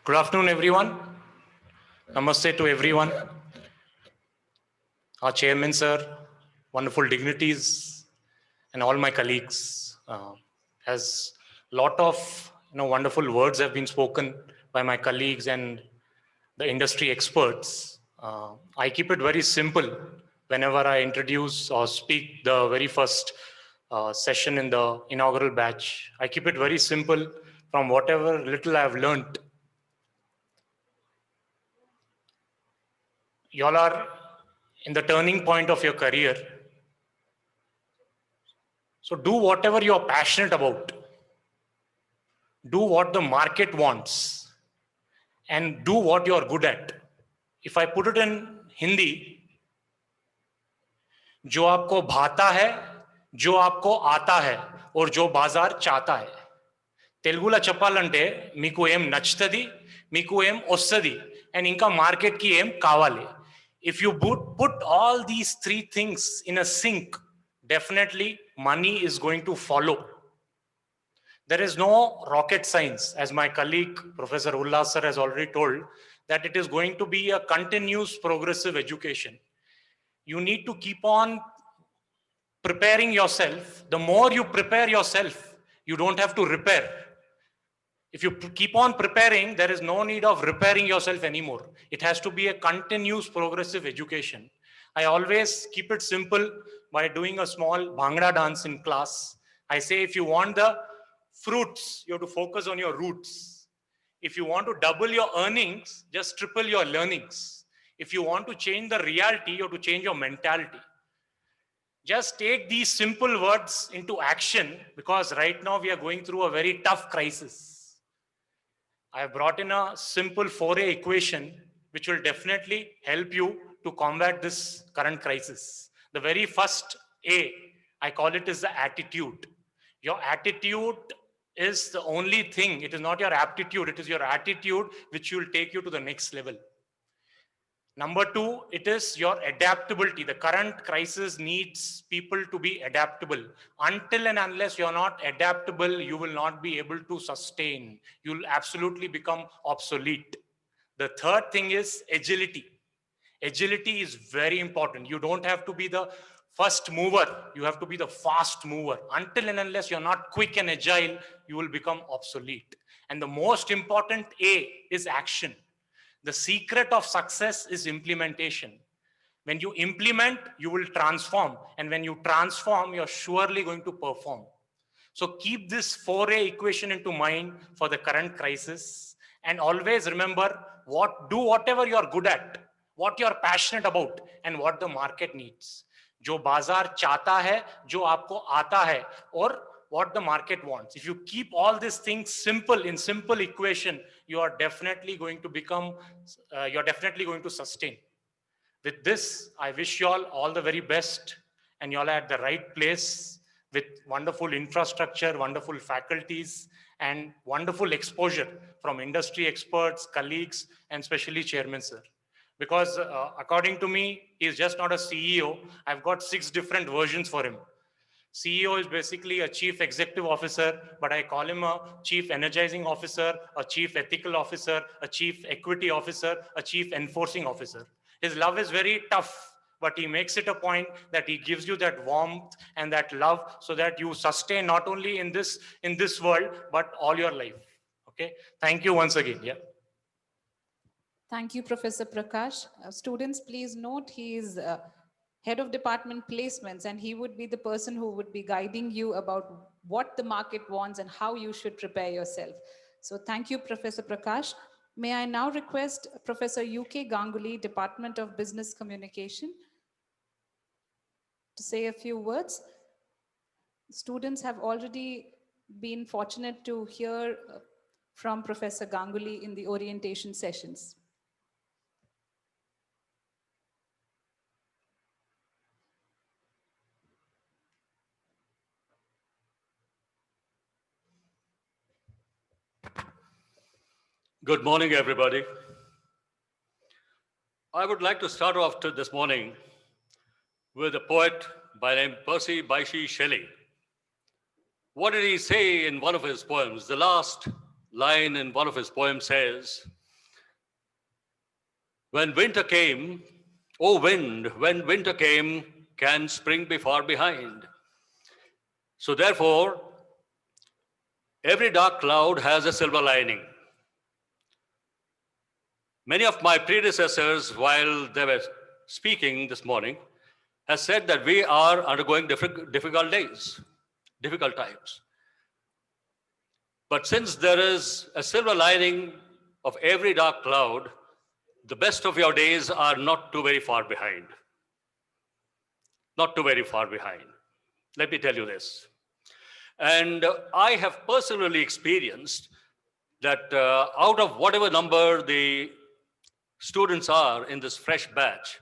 Good afternoon, everyone. Namaste to everyone. Our chairman, sir, wonderful dignitaries, and all my colleagues. As lot of wonderful words have been spoken by my colleagues and the industry experts. I keep it very simple whenever I introduce or speak the very first session in the inaugural batch. I keep it very simple from whatever little I've learned. Y'all are in the turning point of your career. So do whatever you're passionate about. Do what the market wants and do what you're good at. If I put it in Hindi, जो आपको भाता है, जो आपको आता है और जो बाजार चाहता है. తెలుగులో చెప్పాలంటే మీకు ఏం నచ్చుతది, మీకు ఏం వస్తది and ఇంకా మార్కెట్ కి ఏం కావాలి. If you put all these three things in a sync, definitely money is going to follow. There is no rocket science, as my colleague Professor Ullas sir has already told, that it is going to be a continuous progressive education. You need to keep on preparing yourself. The more you prepare yourself, you don't have to repair. If you keep on preparing, there is no need of repairing yourself anymore. It has to be a continuous progressive education. I always keep it simple by doing a small Bhangra dance in class. I say, if you want the fruits, you have to focus on your roots. If you want to double your earnings, just triple your learnings. If you want to change the reality, you have to change your mentality. Just take these simple words into action, because right now we are going through a very tough crisis. I have brought in a simple 4A equation, which will definitely help you to combat this current crisis. The very first A, I call it is the attitude. Your attitude is the only thing. It is not your aptitude. It is your attitude which will take you to the next level. Number two, it is your adaptability. The current crisis needs people to be adaptable. Until and unless you're not adaptable, you will not be able to sustain. You'll absolutely become obsolete. The third thing is agility. Agility is very important. You don't have to be the first mover. You have to be the fast mover. Until and unless you're not quick and agile, you will become obsolete. And the most important A is action. The secret of success is implementation. When you implement, you will transform. And when you transform, you're surely going to perform. So keep this 4A equation into mind for the current crisis. And always remember, do whatever you're good at, what you're passionate about, and what the market needs. जो बाजार चाहता है, जो आपको आता है, और what the market wants. If you keep all these things simple, in simple equation, you are definitely going to sustain. With this, I wish you all the very best, and you all are at the right place with wonderful infrastructure, wonderful faculties, and wonderful exposure from industry experts, colleagues, and especially Chairman Sir. Because according to me, he's just not a CEO. I've got 6 different versions for him. CEO is basically a chief executive officer, but I call him a chief energizing officer, a chief ethical officer, a chief equity officer, a chief enforcing officer. His love is very tough, but he makes it a point that he gives you that warmth and that love so that you sustain not only in this world, but all your life. Okay. Thank you once again. Yeah. Thank you, Professor Prakash. Students, please note he is Head of Department Placements, and he would be the person who would be guiding you about what the market wants and how you should prepare yourself. So thank you, Professor Prakash. May I now request Professor UK Ganguly, Department of Business Communication, to say a few words. Students have already been fortunate to hear from Professor Ganguly in the orientation sessions. Good morning, everybody. I would like to start off this morning with a poet by name Percy Bysshe Shelley. What did he say in one of his poems, the last line in one of his poems says, when winter came, oh wind, when winter came, can spring be far behind? So therefore, every dark cloud has a silver lining. Many of my predecessors, while they were speaking this morning, has said that we are undergoing difficult days, difficult times. But since there is a silver lining of every dark cloud, the best of your days are not too very far behind. Not too very far behind. Let me tell you this. And I have personally experienced that out of whatever number the students are in this fresh batch,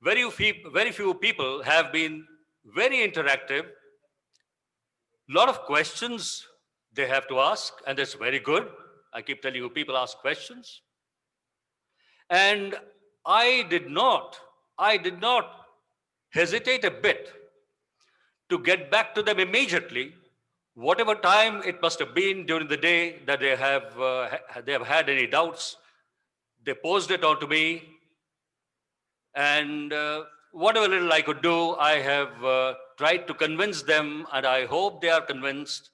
very few people have been very interactive. A lot of questions they have to ask, and that's very good. I keep telling you, people ask questions. And I did not hesitate a bit to get back to them immediately, whatever time it must have been during the day that they have had any doubts. They posed it on to me, and whatever little I could do, I have tried to convince them, and I hope they are convinced.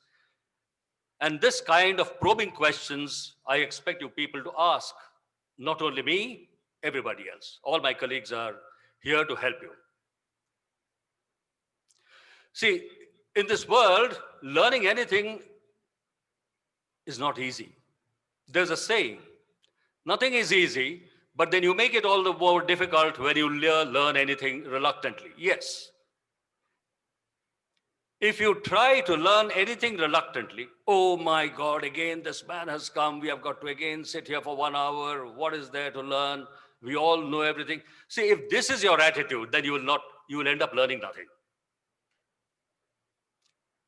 And this kind of probing questions, I expect you people to ask. Not only me, everybody else. All my colleagues are here to help you. See, in this world, learning anything is not easy. There's a saying, nothing is easy, but then you make it all the more difficult when you learn anything reluctantly. Yes. If you try to learn anything reluctantly, oh my God, again this man has come, we have got to again sit here for 1 hour, what is there to learn? We all know everything. See, if this is your attitude, then you will end up learning nothing.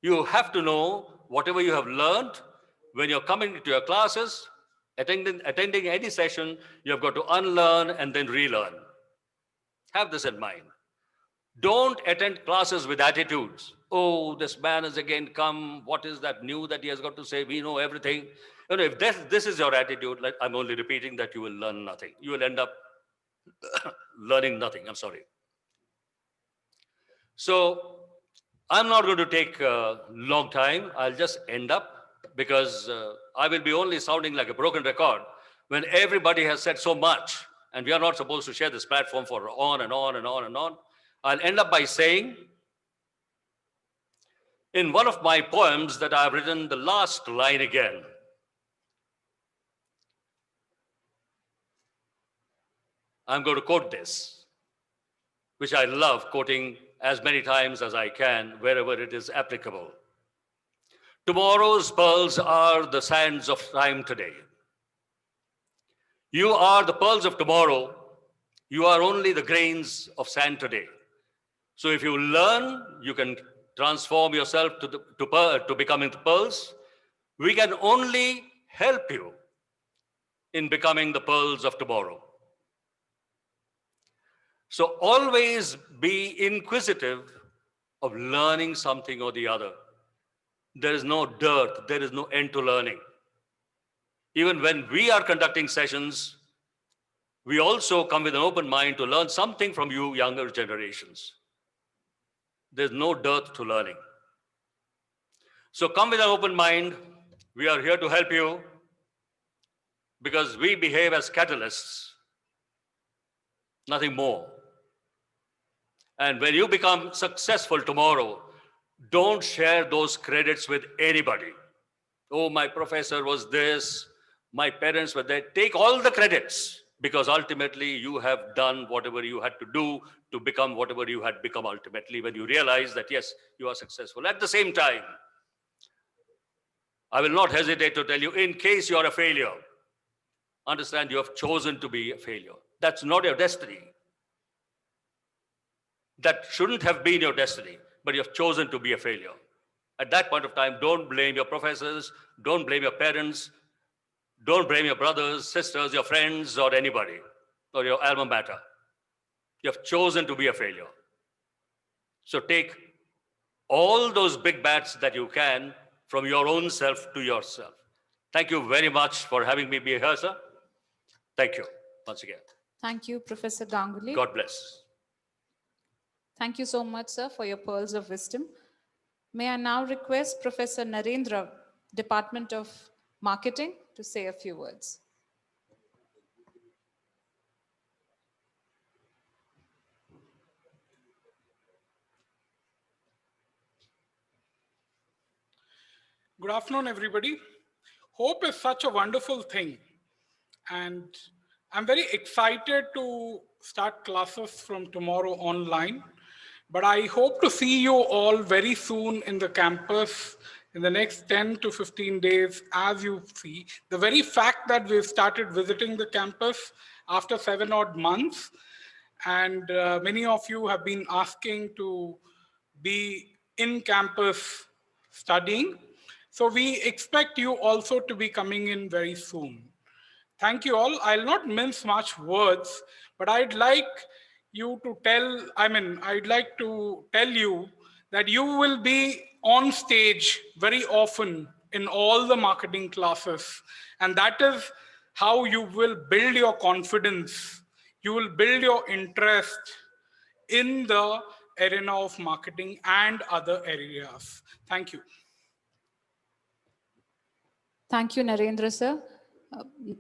You have to know whatever you have learned when you're coming to your classes, attending any session, you have got to unlearn and then relearn. Have this in mind. Don't attend classes with attitudes. Oh, this man has again come. What is that new that he has got to say? We know everything. You know, if this is your attitude, like I'm only repeating that, you will learn nothing. You will end up learning nothing. I'm sorry. So I'm not going to take a long time. I'll just end up because I will be only sounding like a broken record when everybody has said so much, and we are not supposed to share this platform for on and on and on and on. I'll end up by saying, in one of my poems that I've written, the last line again. I'm going to quote this, which I love quoting as many times as I can, wherever it is applicable. Tomorrow's pearls are the sands of time today. You are the pearls of tomorrow. You are only the grains of sand today. So if you learn, you can transform yourself to becoming the pearls. We can only help you in becoming the pearls of tomorrow. So always be inquisitive of learning something or the other. There is no dearth, there is no end to learning. Even when we are conducting sessions, we also come with an open mind to learn something from you younger generations. There's no dearth to learning. So come with an open mind. We are here to help you because we behave as catalysts, nothing more. And when you become successful tomorrow, don't share those credits with anybody. Oh, my professor was this, my parents were that. Take all the credits because ultimately you have done whatever you had to do to become whatever you had become ultimately when you realize that, yes, you are successful. At the same time, I will not hesitate to tell you, in case you are a failure, understand you have chosen to be a failure. That's not your destiny. That shouldn't have been your destiny, but you have chosen to be a failure. At that point of time, don't blame your professors, don't blame your parents, don't blame your brothers, sisters, your friends, or anybody, or your alma mater. You have chosen to be a failure. So take all those big bats that you can from your own self to yourself. Thank you very much for having me be here, sir. Thank you once again. Thank you, Professor Ganguly. God bless. Thank you so much, sir, for your pearls of wisdom. May I now request Professor Narendra, Department of Marketing, to say a few words. Good afternoon, everybody. Hope is such a wonderful thing. And I'm very excited to start classes from tomorrow online. But I hope to see you all very soon in the campus in the next 10 to 15 days. As you see, the very fact that we've started visiting the campus after 7 odd months, and many of you have been asking to be in campus studying. So we expect you also to be coming in very soon. Thank you all. I'll not mince much words, but I'd like to tell you that you will be on stage very often in all the marketing classes. And that is how you will build your confidence. You will build your interest in the arena of marketing and other areas. Thank you. Thank you, Narendra, sir.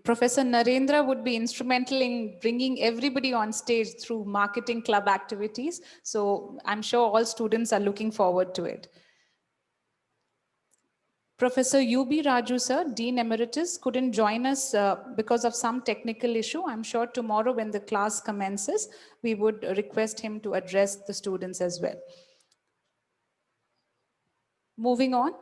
Professor Narendra would be instrumental in bringing everybody on stage through marketing club activities. So I'm sure all students are looking forward to it. Professor U.B. Raju, sir, Dean Emeritus, couldn't join us because of some technical issue. I'm sure tomorrow when the class commences, we would request him to address the students as well. Moving on.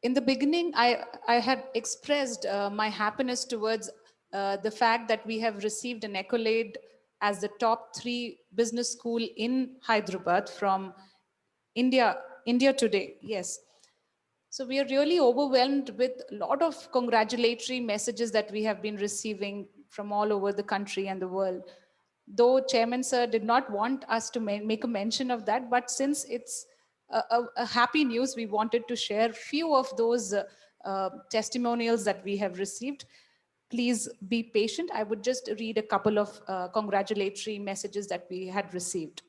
In the beginning, I had expressed my happiness towards the fact that we have received an accolade as the top 3 business school in Hyderabad from India Today. Yes. So we are really overwhelmed with a lot of congratulatory messages that we have been receiving from all over the country and the world. Though Chairman Sir did not want us to make a mention of that, but since it's a happy news, we wanted to share few of those testimonials that we have received. Please be patient. I would just read a couple of congratulatory messages that we had received.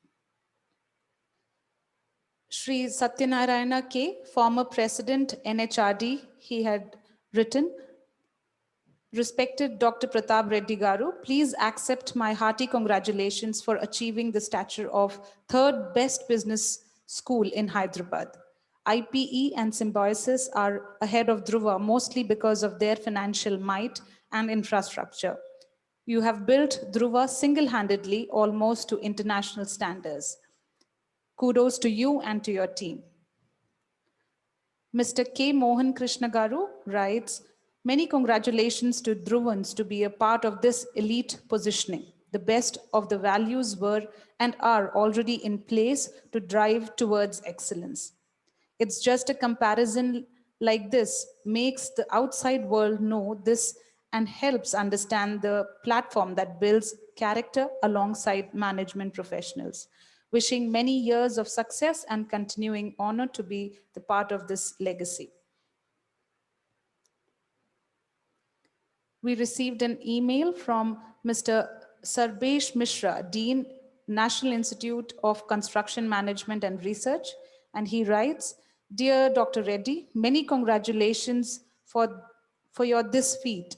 Shri Satyanarayana K, former President NHRD, he had written, Respected Dr. Pratap Reddy Garu, please accept my hearty congratulations for achieving the stature of 3rd best business school in Hyderabad. IPE and Symbiosis are ahead of Dhruva mostly because of their financial might and infrastructure. You have built Dhruva single-handedly almost to international standards. Kudos to you and to your team. Mr. K. Mohan Krishna Garu writes, many congratulations to Dhruvans to be a part of this elite positioning. The best of the values were and are already in place to drive towards excellence. It's just a comparison like this makes the outside world know this and helps understand the platform that builds character alongside management professionals. Wishing many years of success and continuing honor to be the part of this legacy. We received an email from Mr. Sarbesh Mishra, Dean, National Institute of Construction Management and Research, and he writes, Dear Dr. Reddy, many congratulations for your this feat.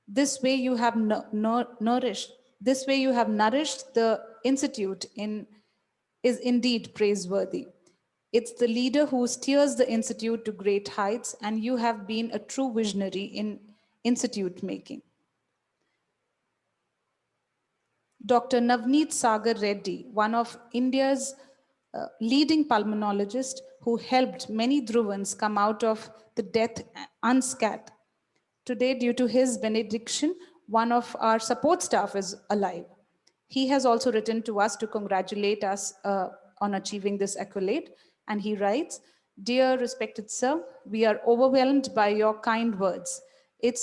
This way you have nourished the institute is indeed praiseworthy. It's the leader who steers the institute to great heights, and you have been a true visionary in institute making. Dr. Navneet Sagar Reddy, one of India's leading pulmonologists who helped many Dhruvans come out of the death unscathed. Today, due to his benediction, one of our support staff is alive. He has also written to us to congratulate us on achieving this accolade. And he writes, Dear respected sir, we are overwhelmed by your kind words. It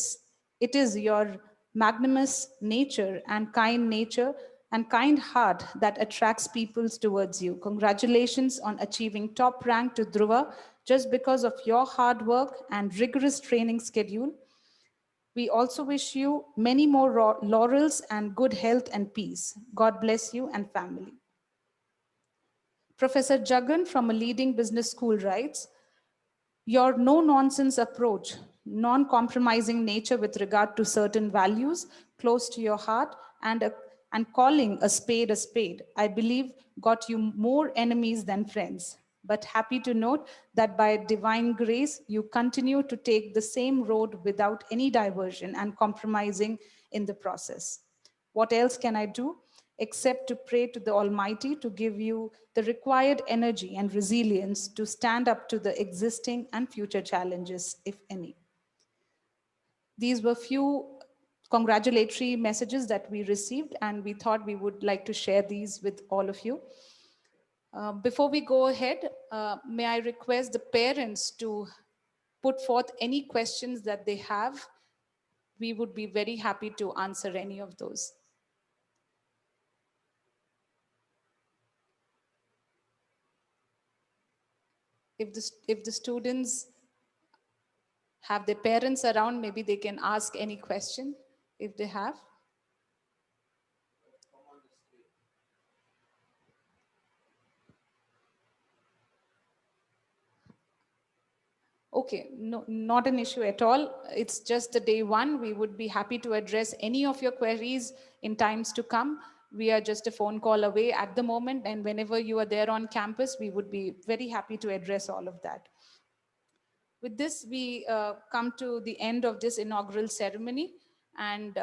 is your magnanimous nature and kind nature and kind heart that attracts people towards you. Congratulations on achieving top rank to Dhruva just because of your hard work and rigorous training schedule. We also wish you many more laurels and good health and peace. God bless you and family. Professor Jagan from a leading business school writes, your no-nonsense approach, non-compromising nature with regard to certain values close to your heart, and calling a spade, I believe got you more enemies than friends. But happy to note that by divine grace, you continue to take the same road without any diversion and compromising in the process. What else can I do except to pray to the Almighty to give you the required energy and resilience to stand up to the existing and future challenges, if any. These were few congratulatory messages that we received, and we thought we would like to share these with all of you. Before we go ahead, may I request the parents to put forth any questions that they have. We would be very happy to answer any of those. If the students have their parents around, maybe they can ask any question if they have. Okay, no, not an issue at all. It's just the day one. We would be happy to address any of your queries in times to come. We are just a phone call away at the moment, and whenever you are there on campus, we would be very happy to address all of that. With this, we come to the end of this inaugural ceremony, and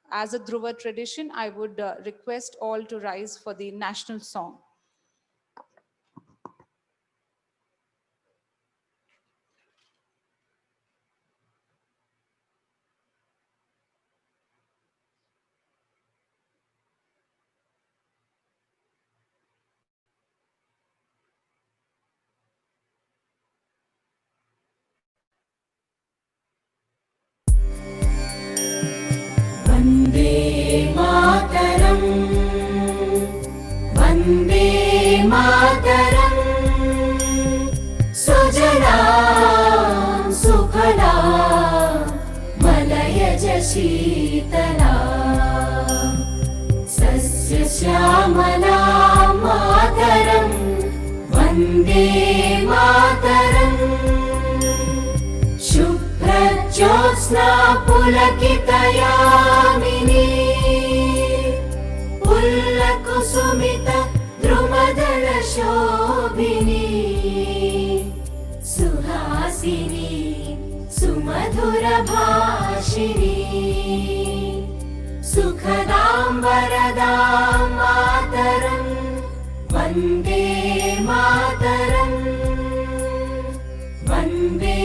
as a Dhruva tradition, I would request all to rise for the national song. Vande Mataram Vande Mataram सुजला सुफला मलयज शीतला सस्यश्यामला मातरम् वन्दे मातरम् शुभ्रज्योत्स्ना पुलकितयामिनी पुल्लकुसुमित द्रुमदल शोभिनी सुहासिनी सुमधुर भाषिणी सुखदां वरदां मातरं Vande Mataram Vande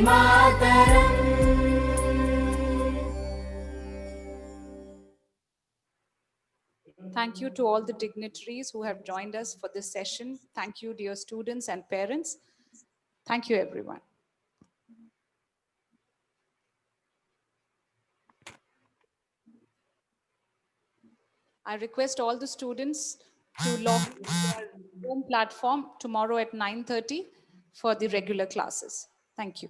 Mataram. Thank you to all the dignitaries who have joined us for this session. Thank you, dear students and parents. Thank you, everyone. I request all the students to log their Zoom platform tomorrow at 9:30 for the regular classes. Thank you.